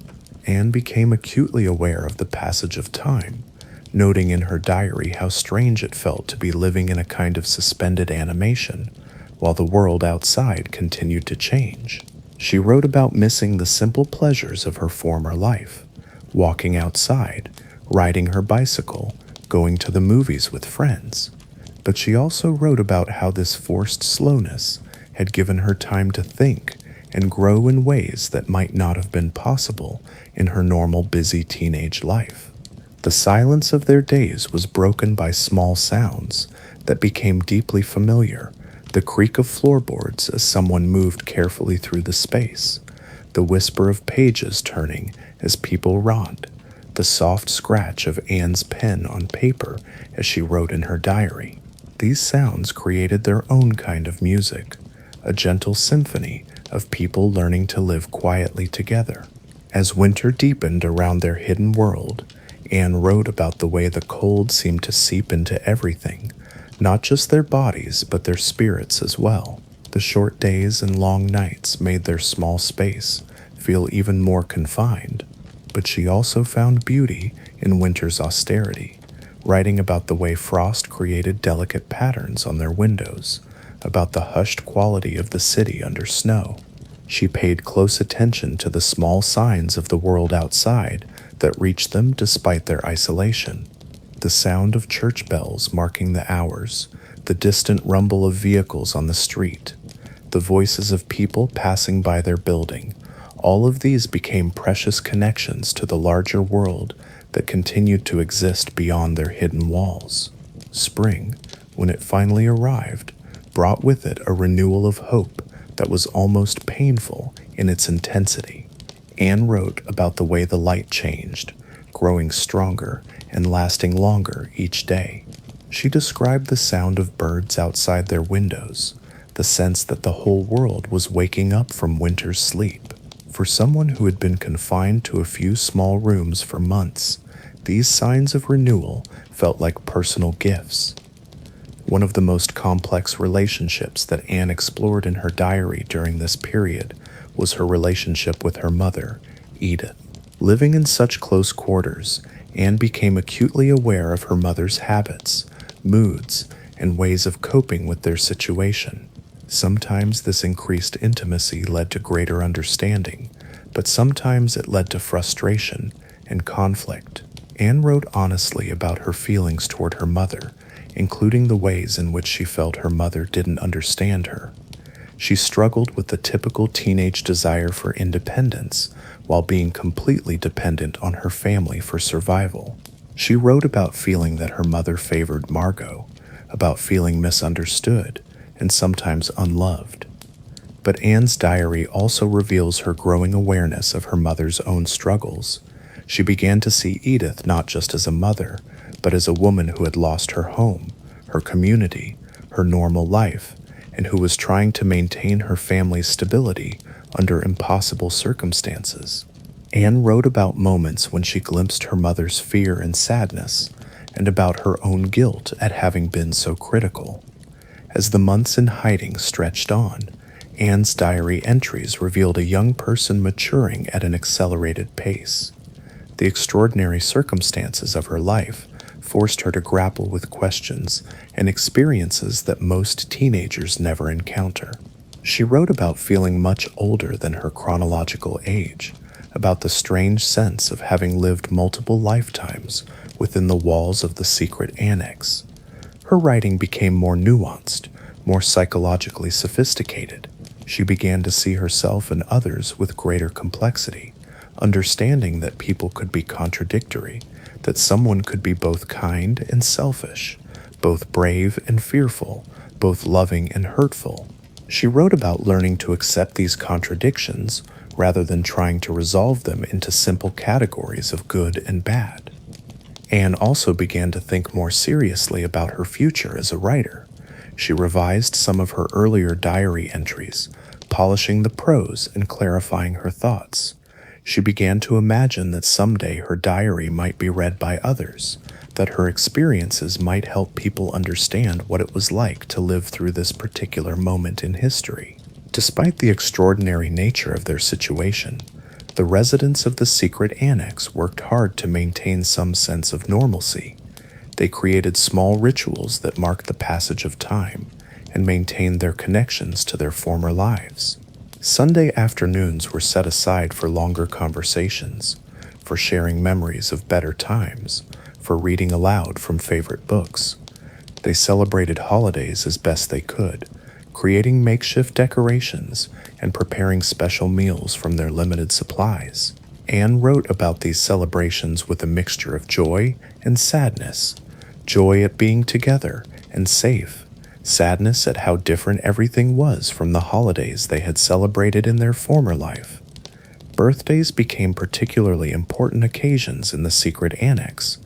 Anne became acutely aware of the passage of time, noting in her diary how strange it felt to be living in a kind of suspended animation, while the world outside continued to change. She wrote about missing the simple pleasures of her former life, walking outside, riding her bicycle, going to the movies with friends. But she also wrote about how this forced slowness had given her time to think and grow in ways that might not have been possible in her normal busy teenage life. The silence of their days was broken by small sounds that became deeply familiar, the creak of floorboards as someone moved carefully through the space, the whisper of pages turning as people wrought, the soft scratch of Anne's pen on paper as she wrote in her diary. These sounds created their own kind of music, a gentle symphony of people learning to live quietly together. As winter deepened around their hidden world, Anne wrote about the way the cold seemed to seep into everything, not just their bodies, but their spirits as well. The short days and long nights made their small space feel even more confined, but she also found beauty in winter's austerity, writing about the way frost created delicate patterns on their windows, about the hushed quality of the city under snow. She paid close attention to the small signs of the world outside that reached them despite their isolation. The sound of church bells marking the hours, the distant rumble of vehicles on the street, the voices of people passing by their building, all of these became precious connections to the larger world that continued to exist beyond their hidden walls. Spring, when it finally arrived, brought with it a renewal of hope that was almost painful in its intensity. Anne wrote about the way the light changed, growing stronger and lasting longer each day. She described the sound of birds outside their windows, the sense that the whole world was waking up from winter's sleep. For someone who had been confined to a few small rooms for months, these signs of renewal felt like personal gifts. One of the most complex relationships that Anne explored in her diary during this period was her relationship with her mother, Edith. Living in such close quarters, Anne became acutely aware of her mother's habits, moods, and ways of coping with their situation. Sometimes this increased intimacy led to greater understanding, but sometimes it led to frustration and conflict. Anne wrote honestly about her feelings toward her mother, including the ways in which she felt her mother didn't understand her. She struggled with the typical teenage desire for independence while being completely dependent on her family for survival. She wrote about feeling that her mother favored Margot, about feeling misunderstood and sometimes unloved. But Anne's diary also reveals her growing awareness of her mother's own struggles. She began to see Edith not just as a mother, but as a woman who had lost her home, her community, her normal life, and who was trying to maintain her family's stability under impossible circumstances. Anne wrote about moments when she glimpsed her mother's fear and sadness, and about her own guilt at having been so critical. As the months in hiding stretched on, Anne's diary entries revealed a young person maturing at an accelerated pace. The extraordinary circumstances of her life forced her to grapple with questions and experiences that most teenagers never encounter. She wrote about feeling much older than her chronological age, about the strange sense of having lived multiple lifetimes within the walls of the secret Annex. Her writing became more nuanced, more psychologically sophisticated. She began to see herself and others with greater complexity, understanding that people could be contradictory, that someone could be both kind and selfish, both brave and fearful, both loving and hurtful. She wrote about learning to accept these contradictions rather than trying to resolve them into simple categories of good and bad. Anne also began to think more seriously about her future as a writer. She revised some of her earlier diary entries, polishing the prose and clarifying her thoughts. She began to imagine that someday her diary might be read by others, that her experiences might help people understand what it was like to live through this particular moment in history. Despite the extraordinary nature of their situation, the residents of the secret Annex worked hard to maintain some sense of normalcy. They created small rituals that marked the passage of time and maintained their connections to their former lives. Sunday afternoons were set aside for longer conversations, for sharing memories of better times, for reading aloud from favorite books. They celebrated holidays as best they could, creating makeshift decorations and preparing special meals from their limited supplies. Anne wrote about these celebrations with a mixture of joy and sadness. Joy at being together and safe, sadness at how different everything was from the holidays they had celebrated in their former life. Birthdays became particularly important occasions in the secret Annex.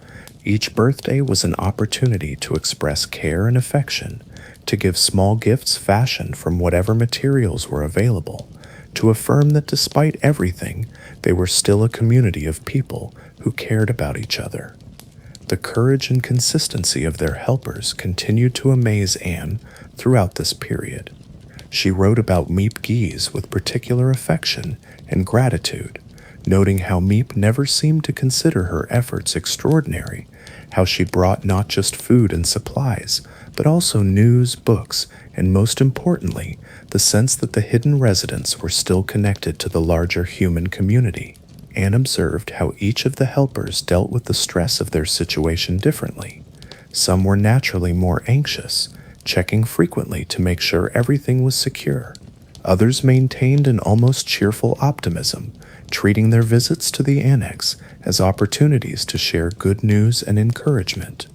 Each birthday was an opportunity to express care and affection, to give small gifts fashioned from whatever materials were available, to affirm that despite everything, they were still a community of people who cared about each other. The courage and consistency of their helpers continued to amaze Anne throughout this period. She wrote about Miep Gies with particular affection and gratitude, noting how Miep never seemed to consider her efforts extraordinary, how she brought not just food and supplies, but also news, books, and most importantly, the sense that the hidden residents were still connected to the larger human community. Anne observed how each of the helpers dealt with the stress of their situation differently. Some were naturally more anxious, checking frequently to make sure everything was secure. Others maintained an almost cheerful optimism, treating their visits to the Annex as opportunities to share good news and encouragement.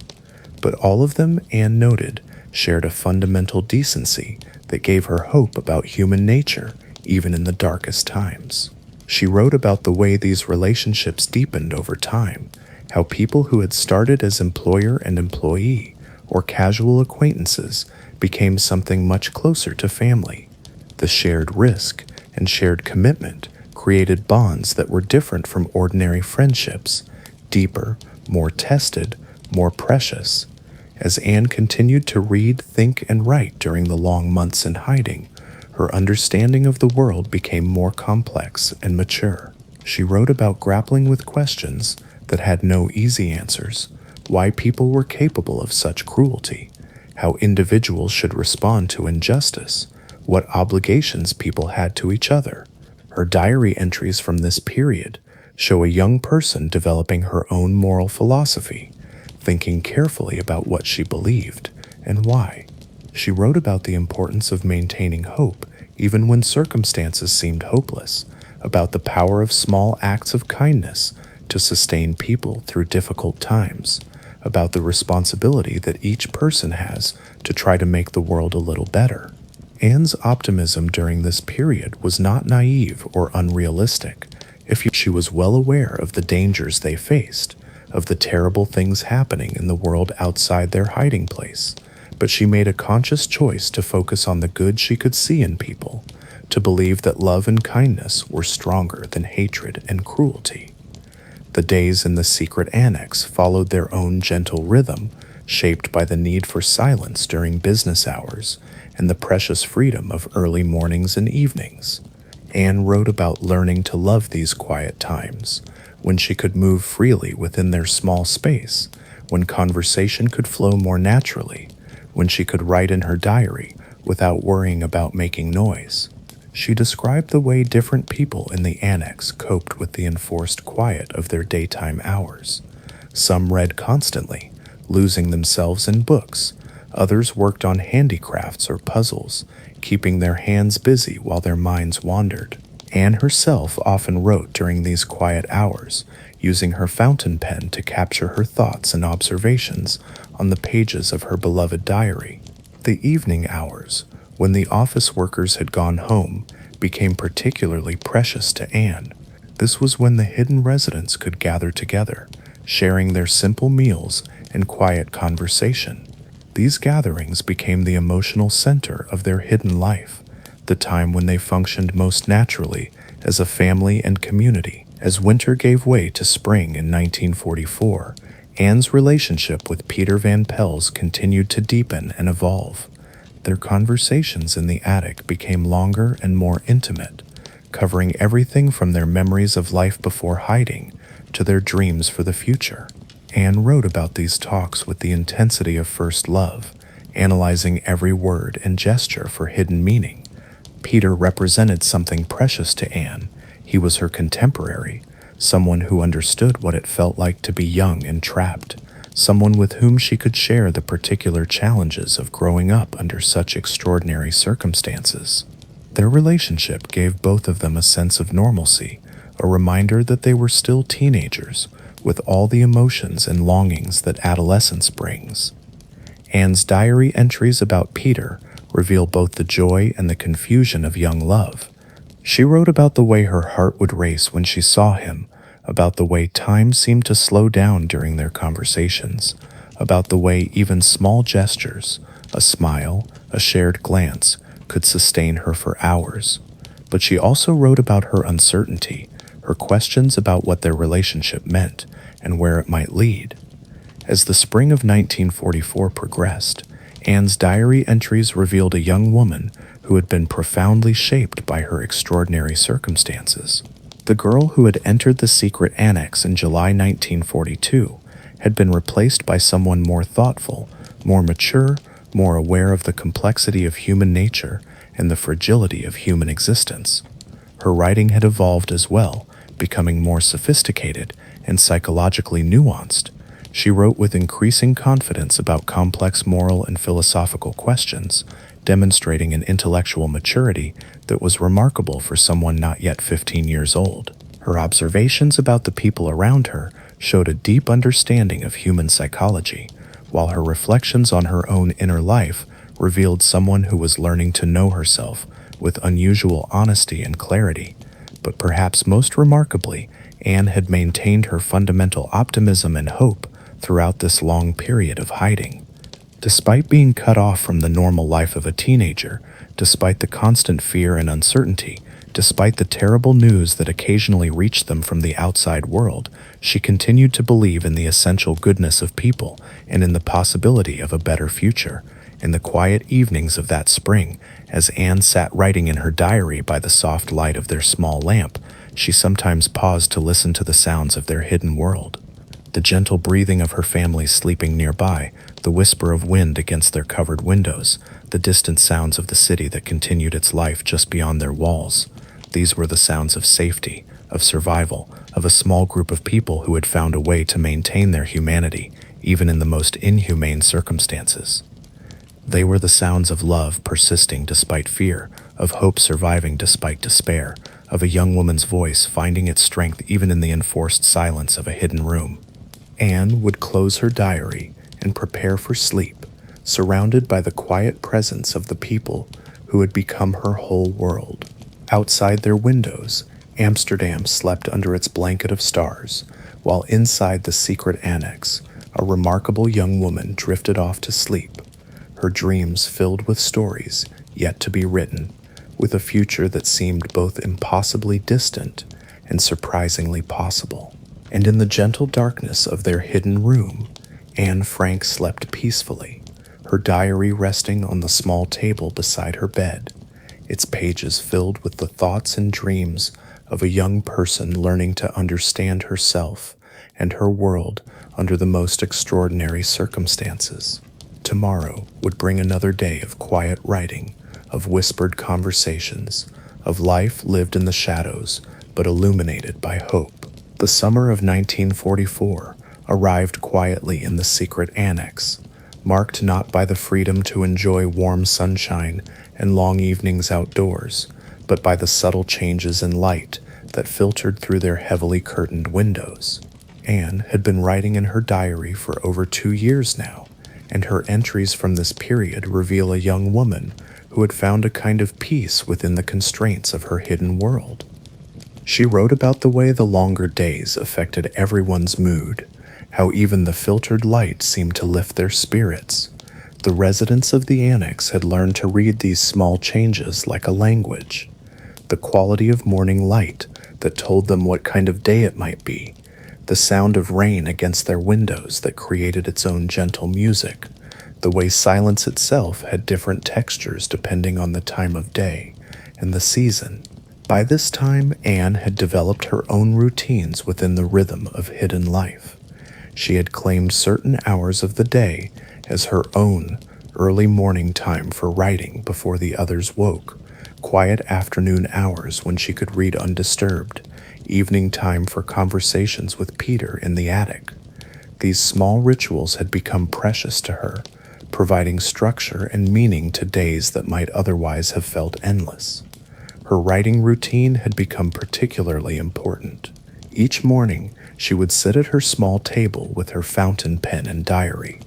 But all of them, Anne noted, shared a fundamental decency that gave her hope about human nature, even in the darkest times. She wrote about the way these relationships deepened over time, how people who had started as employer and employee or casual acquaintances became something much closer to family. The shared risk and shared commitment created bonds that were different from ordinary friendships, deeper, more tested, more precious. As Anne continued to read, think, and write during the long months in hiding, her understanding of the world became more complex and mature. She wrote about grappling with questions that had no easy answers, why people were capable of such cruelty, how individuals should respond to injustice, what obligations people had to each other. Her diary entries from this period show a young person developing her own moral philosophy, thinking carefully about what she believed and why. She wrote about the importance of maintaining hope even when circumstances seemed hopeless, about the power of small acts of kindness to sustain people through difficult times, about the responsibility that each person has to try to make the world a little better. Anne's optimism during this period was not naive or unrealistic. She was well aware of the dangers they faced, of the terrible things happening in the world outside their hiding place, but she made a conscious choice to focus on the good she could see in people, to believe that love and kindness were stronger than hatred and cruelty. The days in the secret annex followed their own gentle rhythm, shaped by the need for silence during business hours and the precious freedom of early mornings and evenings. Anne wrote about learning to love these quiet times, when she could move freely within their small space, when conversation could flow more naturally, when she could write in her diary without worrying about making noise. She described the way different people in the annex coped with the enforced quiet of their daytime hours. Some read constantly, losing themselves in books. Others worked on handicrafts or puzzles, keeping their hands busy while their minds wandered. Anne herself often wrote during these quiet hours, using her fountain pen to capture her thoughts and observations on the pages of her beloved diary. The evening hours, when the office workers had gone home, became particularly precious to Anne. This was when the hidden residents could gather together, sharing their simple meals and quiet conversation. These gatherings became the emotional center of their hidden life, the time when they functioned most naturally as a family and community. As winter gave way to spring in 1944, Anne's relationship with Peter Van Pels continued to deepen and evolve. Their conversations in the attic became longer and more intimate, covering everything from their memories of life before hiding to their dreams for the future. Anne wrote about these talks with the intensity of first love, analyzing every word and gesture for hidden meaning. Peter represented something precious to Anne. He was her contemporary, someone who understood what it felt like to be young and trapped, someone with whom she could share the particular challenges of growing up under such extraordinary circumstances. Their relationship gave both of them a sense of normalcy, a reminder that they were still teenagers, with all the emotions and longings that adolescence brings. Anne's diary entries about Peter reveal both the joy and the confusion of young love. She wrote about the way her heart would race when she saw him, about the way time seemed to slow down during their conversations, about the way even small gestures, a smile, a shared glance, could sustain her for hours. But she also wrote about her uncertainty, her questions about what their relationship meant and where it might lead. As the spring of 1944 progressed, Anne's diary entries revealed a young woman who had been profoundly shaped by her extraordinary circumstances. The girl who had entered the secret annex in July 1942 had been replaced by someone more thoughtful, more mature, more aware of the complexity of human nature and the fragility of human existence. Her writing had evolved as well, becoming more sophisticated and psychologically nuanced. She wrote with increasing confidence about complex moral and philosophical questions, demonstrating an intellectual maturity that was remarkable for someone not yet 15 years old. Her observations about the people around her showed a deep understanding of human psychology, while her reflections on her own inner life revealed someone who was learning to know herself with unusual honesty and clarity. But perhaps most remarkably, Anne had maintained her fundamental optimism and hope throughout this long period of hiding. Despite being cut off from the normal life of a teenager, despite the constant fear and uncertainty, despite the terrible news that occasionally reached them from the outside world, she continued to believe in the essential goodness of people and in the possibility of a better future. In the quiet evenings of that spring, as Anne sat writing in her diary by the soft light of their small lamp, she sometimes paused to listen to the sounds of their hidden world. The gentle breathing of her family sleeping nearby, the whisper of wind against their covered windows, the distant sounds of the city that continued its life just beyond their walls. These were the sounds of safety, of survival, of a small group of people who had found a way to maintain their humanity, even in the most inhumane circumstances. They were the sounds of love persisting despite fear, of hope surviving despite despair, of a young woman's voice finding its strength even in the enforced silence of a hidden room. Anne would close her diary and prepare for sleep, surrounded by the quiet presence of the people who had become her whole world. Outside their windows, Amsterdam slept under its blanket of stars, while inside the secret annex, a remarkable young woman drifted off to sleep, her dreams filled with stories yet to be written, with a future that seemed both impossibly distant and surprisingly possible. And in the gentle darkness of their hidden room, Anne Frank slept peacefully, her diary resting on the small table beside her bed, its pages filled with the thoughts and dreams of a young person learning to understand herself and her world under the most extraordinary circumstances. Tomorrow would bring another day of quiet writing, of whispered conversations, of life lived in the shadows but illuminated by hope. The summer of 1944 arrived quietly in the secret Annex, marked not by the freedom to enjoy warm sunshine and long evenings outdoors, but by the subtle changes in light that filtered through their heavily curtained windows. Anne had been writing in her diary for over 2 years now, and her entries from this period reveal a young woman who had found a kind of peace within the constraints of her hidden world. She wrote about the way the longer days affected everyone's mood, how even the filtered light seemed to lift their spirits. The residents of the Annex had learned to read these small changes like a language. The quality of morning light that told them what kind of day it might be, the sound of rain against their windows that created its own gentle music, the way silence itself had different textures depending on the time of day and the season. By this time, Anne had developed her own routines within the rhythm of hidden life. She had claimed certain hours of the day as her own early morning time for writing before the others woke, quiet afternoon hours when she could read undisturbed, evening time for conversations with Peter in the attic. These small rituals had become precious to her, providing structure and meaning to days that might otherwise have felt endless. Her writing routine had become particularly important. Each morning, she would sit at her small table with her fountain pen and diary,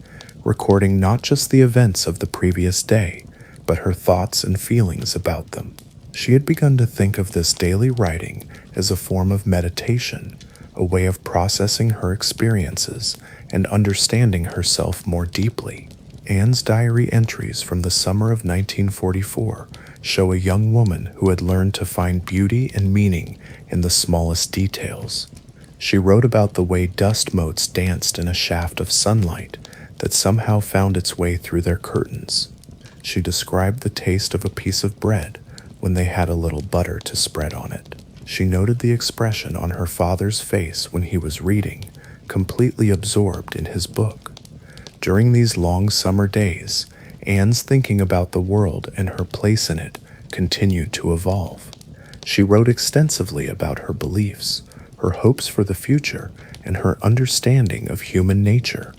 recording not just the events of the previous day, but her thoughts and feelings about them. She had begun to think of this daily writing as a form of meditation, a way of processing her experiences and understanding herself more deeply. Anne's diary entries from the summer of 1944 show a young woman who had learned to find beauty and meaning in the smallest details. She wrote about the way dust motes danced in a shaft of sunlight that somehow found its way through their curtains. She described the taste of a piece of bread when they had a little butter to spread on it. She noted the expression on her father's face when he was reading, completely absorbed in his book. During these long summer days, Anne's thinking about the world and her place in it continued to evolve. She wrote extensively about her beliefs, her hopes for the future, and her understanding of human nature.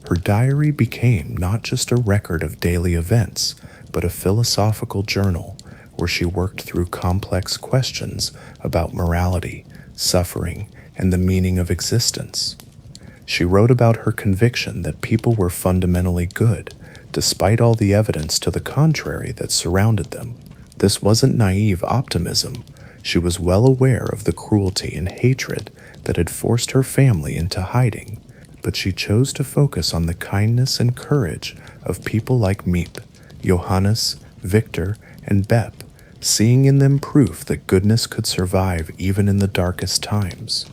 Her diary became not just a record of daily events, but a philosophical journal where she worked through complex questions about morality, suffering, and the meaning of existence. She wrote about her conviction that people were fundamentally good, despite all the evidence to the contrary that surrounded them. This wasn't naive optimism. She was well aware of the cruelty and hatred that had forced her family into hiding, but she chose to focus on the kindness and courage of people like Miep, Johannes, Victor, and Bep, seeing in them proof that goodness could survive even in the darkest times.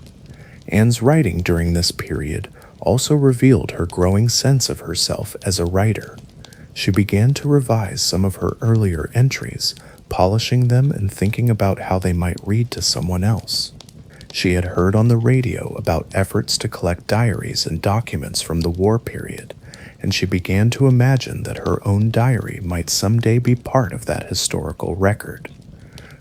Anne's writing during this period also revealed her growing sense of herself as a writer. She began to revise some of her earlier entries, polishing them and thinking about how they might read to someone else. She had heard on the radio about efforts to collect diaries and documents from the war period, and she began to imagine that her own diary might someday be part of that historical record.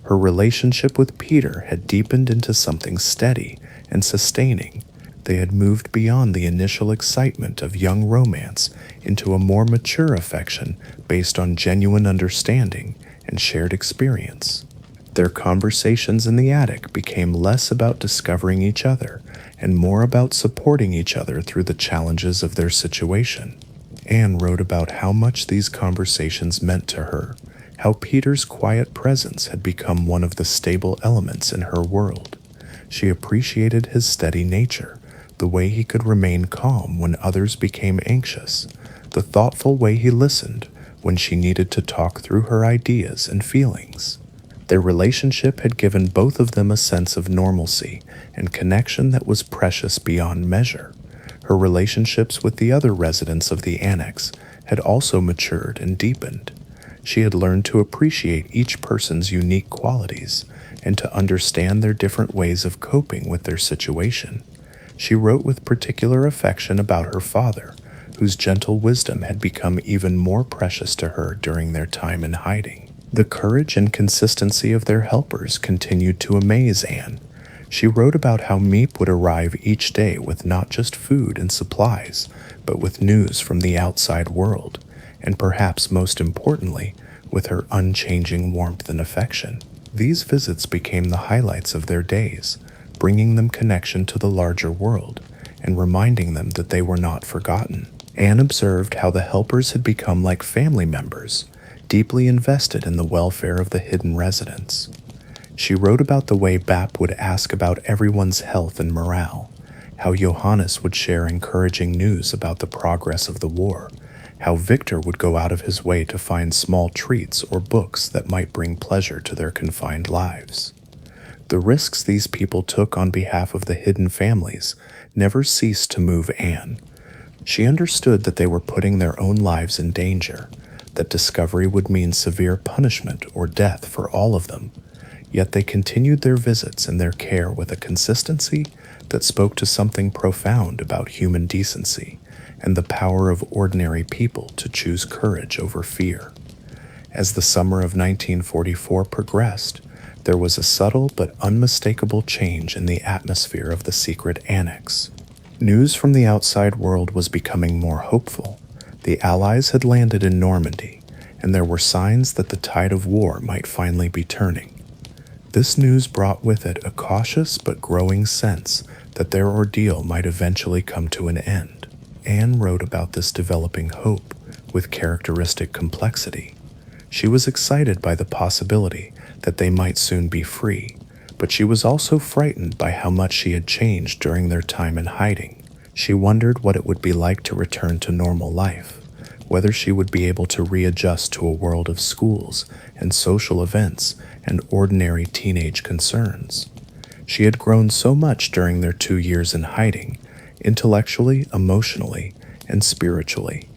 Her relationship with Peter had deepened into something steady and sustaining. They had moved beyond the initial excitement of young romance into a more mature affection based on genuine understanding and shared experience. Their conversations in the attic became less about discovering each other and more about supporting each other through the challenges of their situation. Anne wrote about how much these conversations meant to her, how Peter's quiet presence had become one of the stable elements in her world. She appreciated his steady nature, the way he could remain calm when others became anxious, the thoughtful way he listened when she needed to talk through her ideas and feelings. Their relationship had given both of them a sense of normalcy and connection that was precious beyond measure. Her relationships with the other residents of the Annex had also matured and deepened. She had learned to appreciate each person's unique qualities and to understand their different ways of coping with their situation. She wrote with particular affection about her father, whose gentle wisdom had become even more precious to her during their time in hiding. The courage and consistency of their helpers continued to amaze Anne. She wrote about how Meep would arrive each day with not just food and supplies, but with news from the outside world, and perhaps most importantly, with her unchanging warmth and affection. These visits became the highlights of their days, bringing them connection to the larger world and reminding them that they were not forgotten. Anne observed how the helpers had become like family members, deeply invested in the welfare of the hidden residents. She wrote about the way Bap would ask about everyone's health and morale, how Johannes would share encouraging news about the progress of the war, how Victor would go out of his way to find small treats or books that might bring pleasure to their confined lives. The risks these people took on behalf of the hidden families never ceased to move Anne. She understood that they were putting their own lives in danger, that discovery would mean severe punishment or death for all of them, yet they continued their visits and their care with a consistency that spoke to something profound about human decency and the power of ordinary people to choose courage over fear. As the summer of 1944 progressed, there was a subtle but unmistakable change in the atmosphere of the secret Annex. News from the outside world was becoming more hopeful. The Allies had landed in Normandy, and there were signs that the tide of war might finally be turning. This news brought with it a cautious but growing sense that their ordeal might eventually come to an end. Anne wrote about this developing hope with characteristic complexity. She was excited by the possibility that they might soon be free, but she was also frightened by how much she had changed during their time in hiding. She wondered what it would be like to return to normal life, whether she would be able to readjust to a world of schools and social events and ordinary teenage concerns. She had grown so much during their 2 years in hiding, intellectually, emotionally, and spiritually.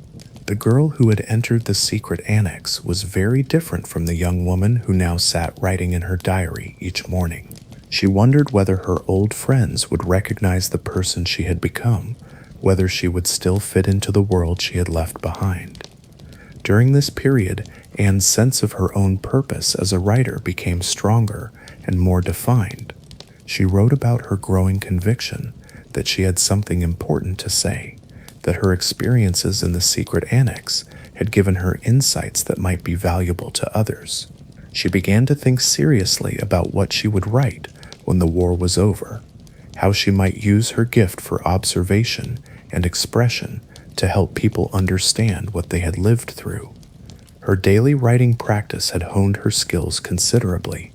The girl who had entered the secret Annex was very different from the young woman who now sat writing in her diary each morning. She wondered whether her old friends would recognize the person she had become, whether she would still fit into the world she had left behind. During this period, Anne's sense of her own purpose as a writer became stronger and more defined. She wrote about her growing conviction that she had something important to say, that her experiences in the secret Annex had given her insights that might be valuable to others. She began to think seriously about what she would write when the war was over, how she might use her gift for observation and expression to help people understand what they had lived through. Her daily writing practice had honed her skills considerably.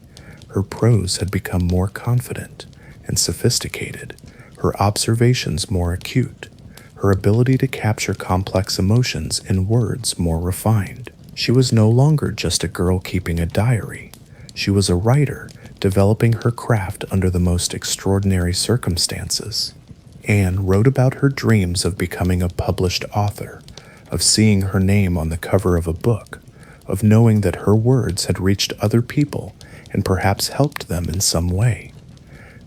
Her prose had become more confident and sophisticated, her observations more acute, her ability to capture complex emotions in words more refined. She was no longer just a girl keeping a diary. She was a writer, developing her craft under the most extraordinary circumstances. Anne wrote about her dreams of becoming a published author, of seeing her name on the cover of a book, of knowing that her words had reached other people and perhaps helped them in some way.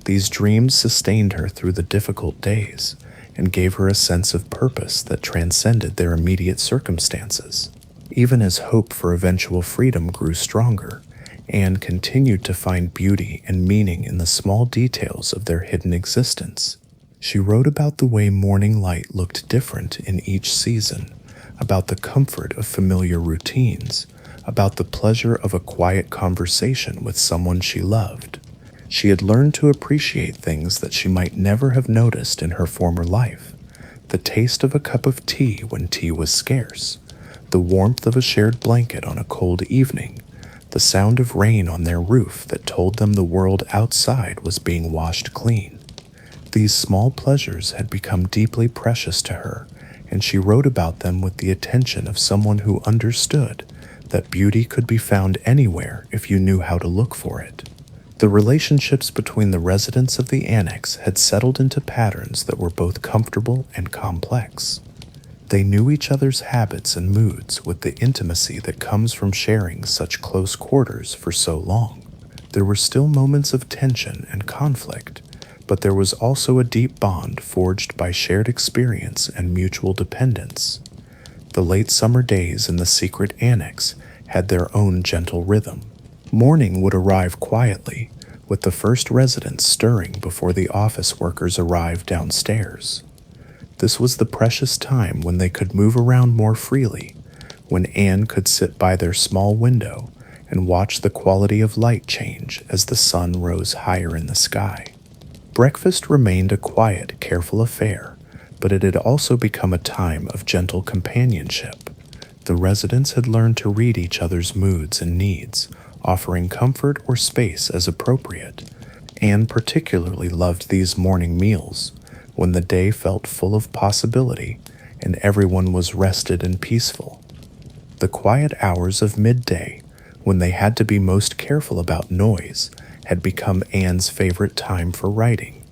These dreams sustained her through the difficult days and gave her a sense of purpose that transcended their immediate circumstances. Even as hope for eventual freedom grew stronger, Anne continued to find beauty and meaning in the small details of their hidden existence. She wrote about the way morning light looked different in each season, about the comfort of familiar routines, about the pleasure of a quiet conversation with someone she loved. She had learned to appreciate things that she might never have noticed in her former life: the taste of a cup of tea when tea was scarce, the warmth of a shared blanket on a cold evening, the sound of rain on their roof that told them the world outside was being washed clean. These small pleasures had become deeply precious to her, and she wrote about them with the attention of someone who understood that beauty could be found anywhere if you knew how to look for it. The relationships between the residents of the Annex had settled into patterns that were both comfortable and complex. They knew each other's habits and moods with the intimacy that comes from sharing such close quarters for so long. There were still moments of tension and conflict, but there was also a deep bond forged by shared experience and mutual dependence. The late summer days in the secret Annex had their own gentle rhythm. Morning would arrive quietly, with the first residents stirring before the office workers arrived downstairs. This was the precious time when they could move around more freely, when Anne could sit by their small window and watch the quality of light change as the sun rose higher in the sky. Breakfast remained a quiet, careful affair, but it had also become a time of gentle companionship. The residents had learned to read each other's moods and needs, offering comfort or space as appropriate. Anne particularly loved these morning meals, when the day felt full of possibility and everyone was rested and peaceful. The quiet hours of midday, when they had to be most careful about noise, had become Anne's favorite time for writing.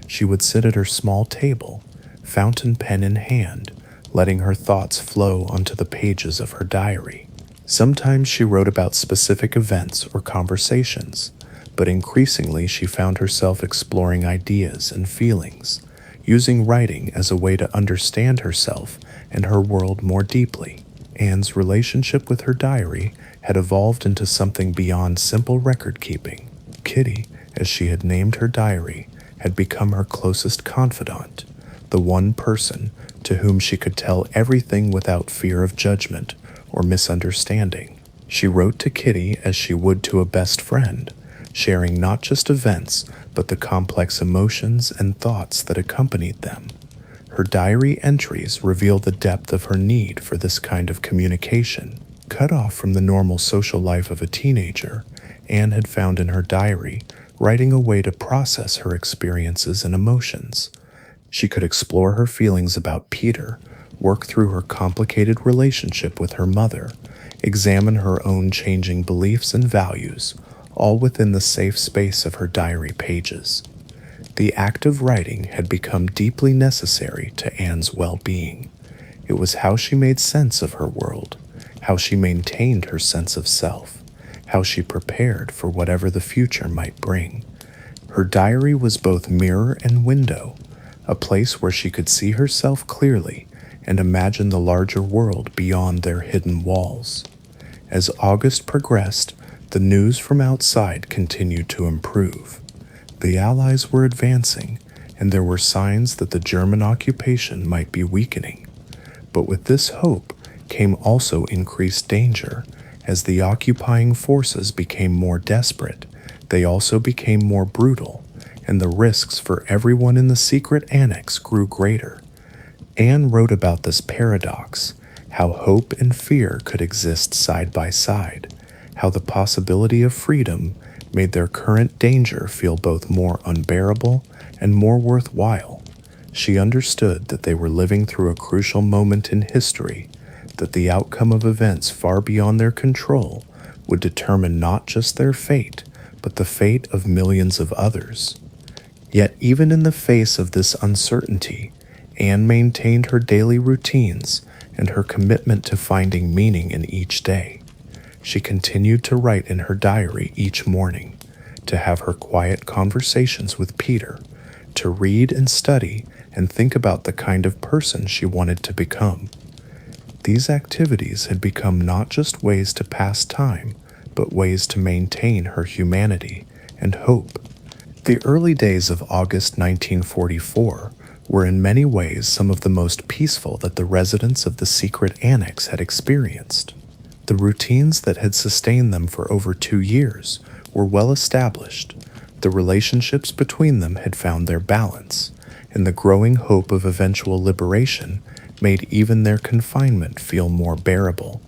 She would sit at her small table, fountain pen in hand, letting her thoughts flow onto the pages of her diary. Sometimes she wrote about specific events or conversations, but increasingly she found herself exploring ideas and feelings, using writing as a way to understand herself and her world more deeply. Anne's relationship with her diary had evolved into something beyond simple record-keeping. Kitty, as she had named her diary, had become her closest confidant, the one person to whom she could tell everything without fear of judgment or misunderstanding. She wrote to Kitty as she would to a best friend, sharing not just events, but the complex emotions and thoughts that accompanied them. Her diary entries reveal the depth of her need for this kind of communication. Cut off from the normal social life of a teenager, Anne had found in her diary writing a way to process her experiences and emotions. She could explore her feelings about Peter, work through her complicated relationship with her mother, examine her own changing beliefs and values, all within the safe space of her diary pages. The act of writing had become deeply necessary to Anne's well-being. It was how she made sense of her world, how she maintained her sense of self, how she prepared for whatever the future might bring. Her diary was both mirror and window, a place where she could see herself clearly and imagine the larger world beyond their hidden walls. As August progressed, the news from outside continued to improve. The Allies were advancing, and there were signs that the German occupation might be weakening. But with this hope came also increased danger. As the occupying forces became more desperate, they also became more brutal, and the risks for everyone in the secret annex grew greater. Anne wrote about this paradox, how hope and fear could exist side by side, how the possibility of freedom made their current danger feel both more unbearable and more worthwhile. She understood that they were living through a crucial moment in history, that the outcome of events far beyond their control would determine not just their fate, but the fate of millions of others. Yet even in the face of this uncertainty, Anne maintained her daily routines and her commitment to finding meaning in each day. She continued to write in her diary each morning, to have her quiet conversations with Peter, to read and study and think about the kind of person she wanted to become. These activities had become not just ways to pass time, but ways to maintain her humanity and hope. The early days of August 1944 were in many ways some of the most peaceful that the residents of the secret annex had experienced. The routines that had sustained them for over 2 years were well established. The relationships between them had found their balance, and the growing hope of eventual liberation made even their confinement feel more bearable.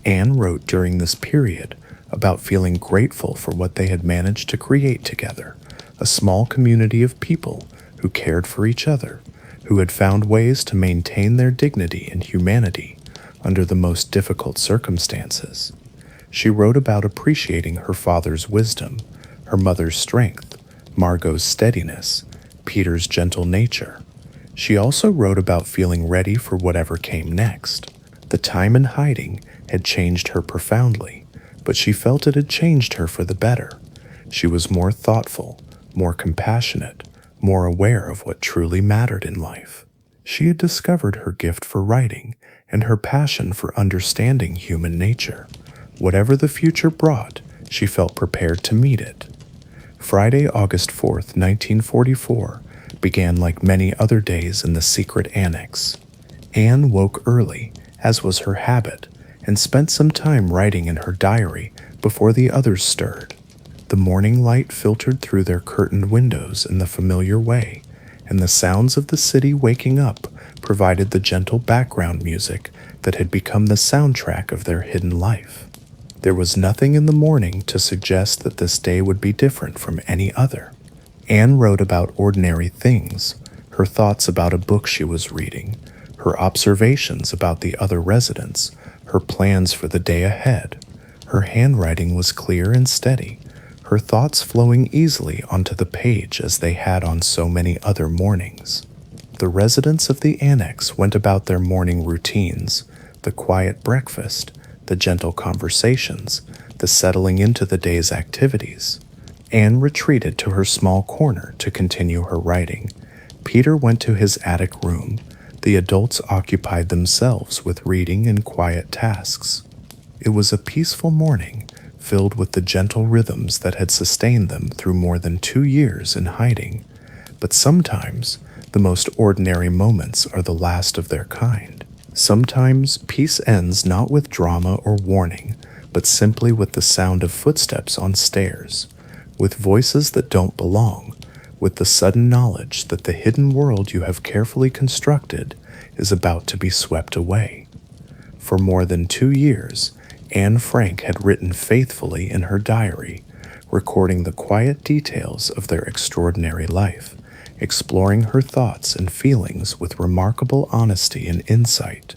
Anne wrote during this period about feeling grateful for what they had managed to create together, a small community of people who cared for each other, who had found ways to maintain their dignity and humanity under the most difficult circumstances. She wrote about appreciating her father's wisdom, her mother's strength, Margot's steadiness, Peter's gentle nature. She also wrote about feeling ready for whatever came next. The time in hiding had changed her profoundly, but she felt it had changed her for the better. She was more thoughtful, more compassionate, more aware of what truly mattered in life. She had discovered her gift for writing and her passion for understanding human nature. Whatever the future brought, she felt prepared to meet it. Friday, August 4th, 1944, began like many other days in the secret Annex. Anne woke early, as was her habit, and spent some time writing in her diary before the others stirred. The morning light filtered through their curtained windows in the familiar way, and the sounds of the city waking up provided the gentle background music that had become the soundtrack of their hidden life. There was nothing in the morning to suggest that this day would be different from any other. Anne wrote about ordinary things, her thoughts about a book she was reading, her observations about the other residents, her plans for the day ahead. Her handwriting was clear and steady, her thoughts flowing easily onto the page as they had on so many other mornings. The residents of the Annex went about their morning routines, the quiet breakfast, the gentle conversations, the settling into the day's activities. Anne retreated to her small corner to continue her writing. Peter went to his attic room. The adults occupied themselves with reading and quiet tasks. It was a peaceful morning, filled with the gentle rhythms that had sustained them through more than 2 years in hiding. But sometimes, the most ordinary moments are the last of their kind. Sometimes, peace ends not with drama or warning, but simply with the sound of footsteps on stairs, with voices that don't belong, with the sudden knowledge that the hidden world you have carefully constructed is about to be swept away. For more than 2 years, Anne Frank had written faithfully in her diary, recording the quiet details of their extraordinary life, exploring her thoughts and feelings with remarkable honesty and insight.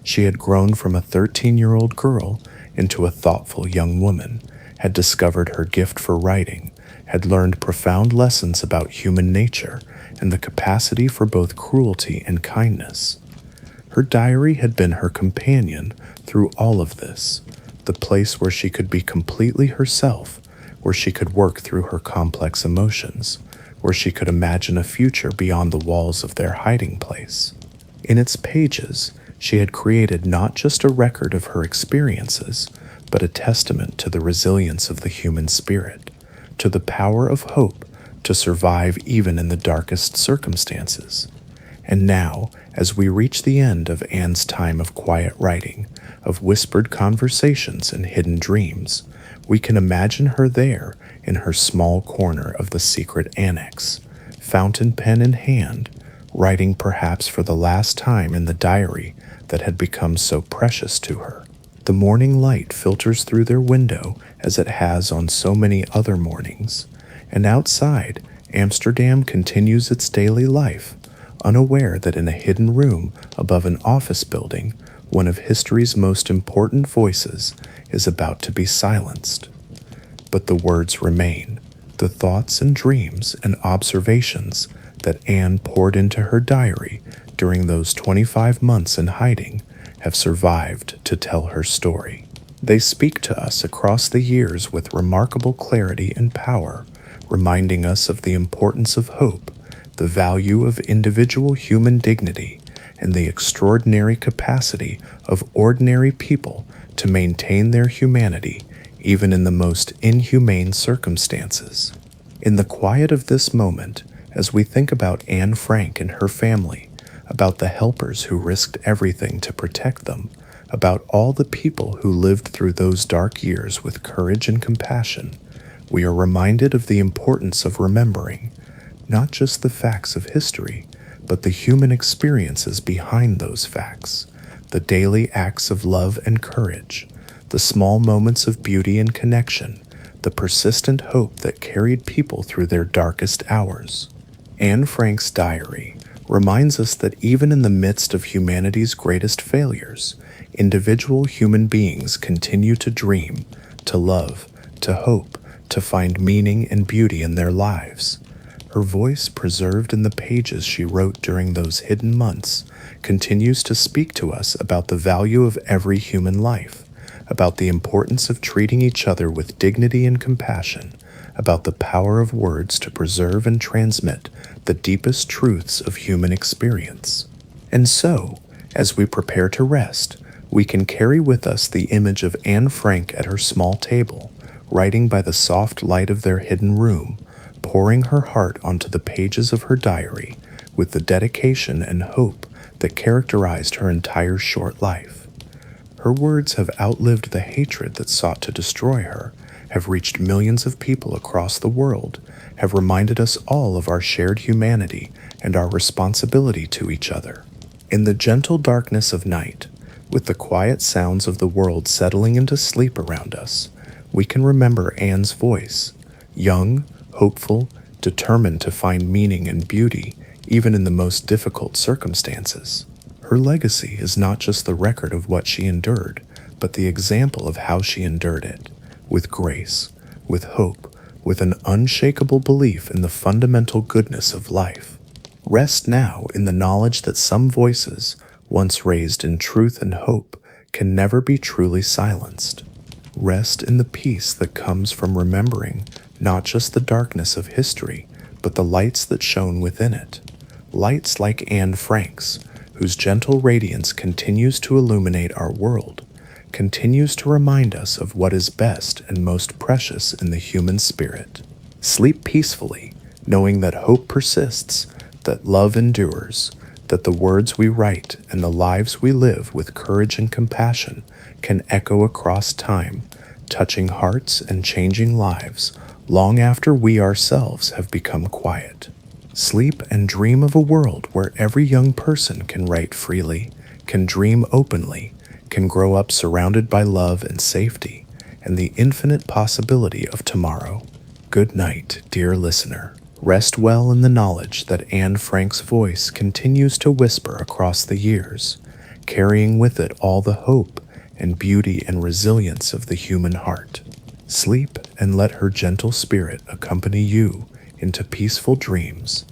She had grown from a 13-year-old girl into a thoughtful young woman, had discovered her gift for writing, had learned profound lessons about human nature and the capacity for both cruelty and kindness. Her diary had been her companion through all of this, the place where she could be completely herself, where she could work through her complex emotions, where she could imagine a future beyond the walls of their hiding place. In its pages, she had created not just a record of her experiences, but a testament to the resilience of the human spirit, to the power of hope to survive even in the darkest circumstances. And now, as we reach the end of Anne's time of quiet writing, of whispered conversations and hidden dreams, we can imagine her there in her small corner of the secret Annex, fountain pen in hand, writing perhaps for the last time in the diary that had become so precious to her. The morning light filters through their window as it has on so many other mornings, and outside, Amsterdam continues its daily life, unaware that in a hidden room above an office building, one of history's most important voices is about to be silenced. But the words remain, the thoughts and dreams and observations that Anne poured into her diary during those 25 months in hiding have survived to tell her story. They speak to us across the years with remarkable clarity and power, reminding us of the importance of hope, the value of individual human dignity, and the extraordinary capacity of ordinary people to maintain their humanity even in the most inhumane circumstances. In the quiet of this moment, as we think about Anne Frank and her family, about the helpers who risked everything to protect them, about all the people who lived through those dark years with courage and compassion, we are reminded of the importance of remembering not just the facts of history, but the human experiences behind those facts, the daily acts of love and courage, the small moments of beauty and connection, the persistent hope that carried people through their darkest hours. Anne Frank's diary reminds us that even in the midst of humanity's greatest failures, individual human beings continue to dream, to love, to hope, to find meaning and beauty in their lives. Her voice, preserved in the pages she wrote during those hidden months, continues to speak to us about the value of every human life, about the importance of treating each other with dignity and compassion, about the power of words to preserve and transmit the deepest truths of human experience. And so, as we prepare to rest, we can carry with us the image of Anne Frank at her small table, writing by the soft light of their hidden room, pouring her heart onto the pages of her diary with the dedication and hope that characterized her entire short life. Her words have outlived the hatred that sought to destroy her, have reached millions of people across the world, have reminded us all of our shared humanity and our responsibility to each other. In the gentle darkness of night, with the quiet sounds of the world settling into sleep around us, we can remember Anne's voice, young, hopeful, determined to find meaning and beauty even in the most difficult circumstances. Her legacy is not just the record of what she endured, but the example of how she endured it, with grace, with hope, with an unshakable belief in the fundamental goodness of life. Rest now in the knowledge that some voices, once raised in truth and hope, can never be truly silenced. Rest in the peace that comes from remembering not just the darkness of history, but the lights that shone within it. Lights like Anne Frank's, whose gentle radiance continues to illuminate our world, continues to remind us of what is best and most precious in the human spirit. Sleep peacefully, knowing that hope persists, that love endures, that the words we write and the lives we live with courage and compassion can echo across time, touching hearts and changing lives long after we ourselves have become quiet. Sleep and dream of a world where every young person can write freely, can dream openly, can grow up surrounded by love and safety, and the infinite possibility of tomorrow. Good night, dear listener. Rest well in the knowledge that Anne Frank's voice continues to whisper across the years, carrying with it all the hope and beauty and resilience of the human heart. Sleep and let her gentle spirit accompany you into peaceful dreams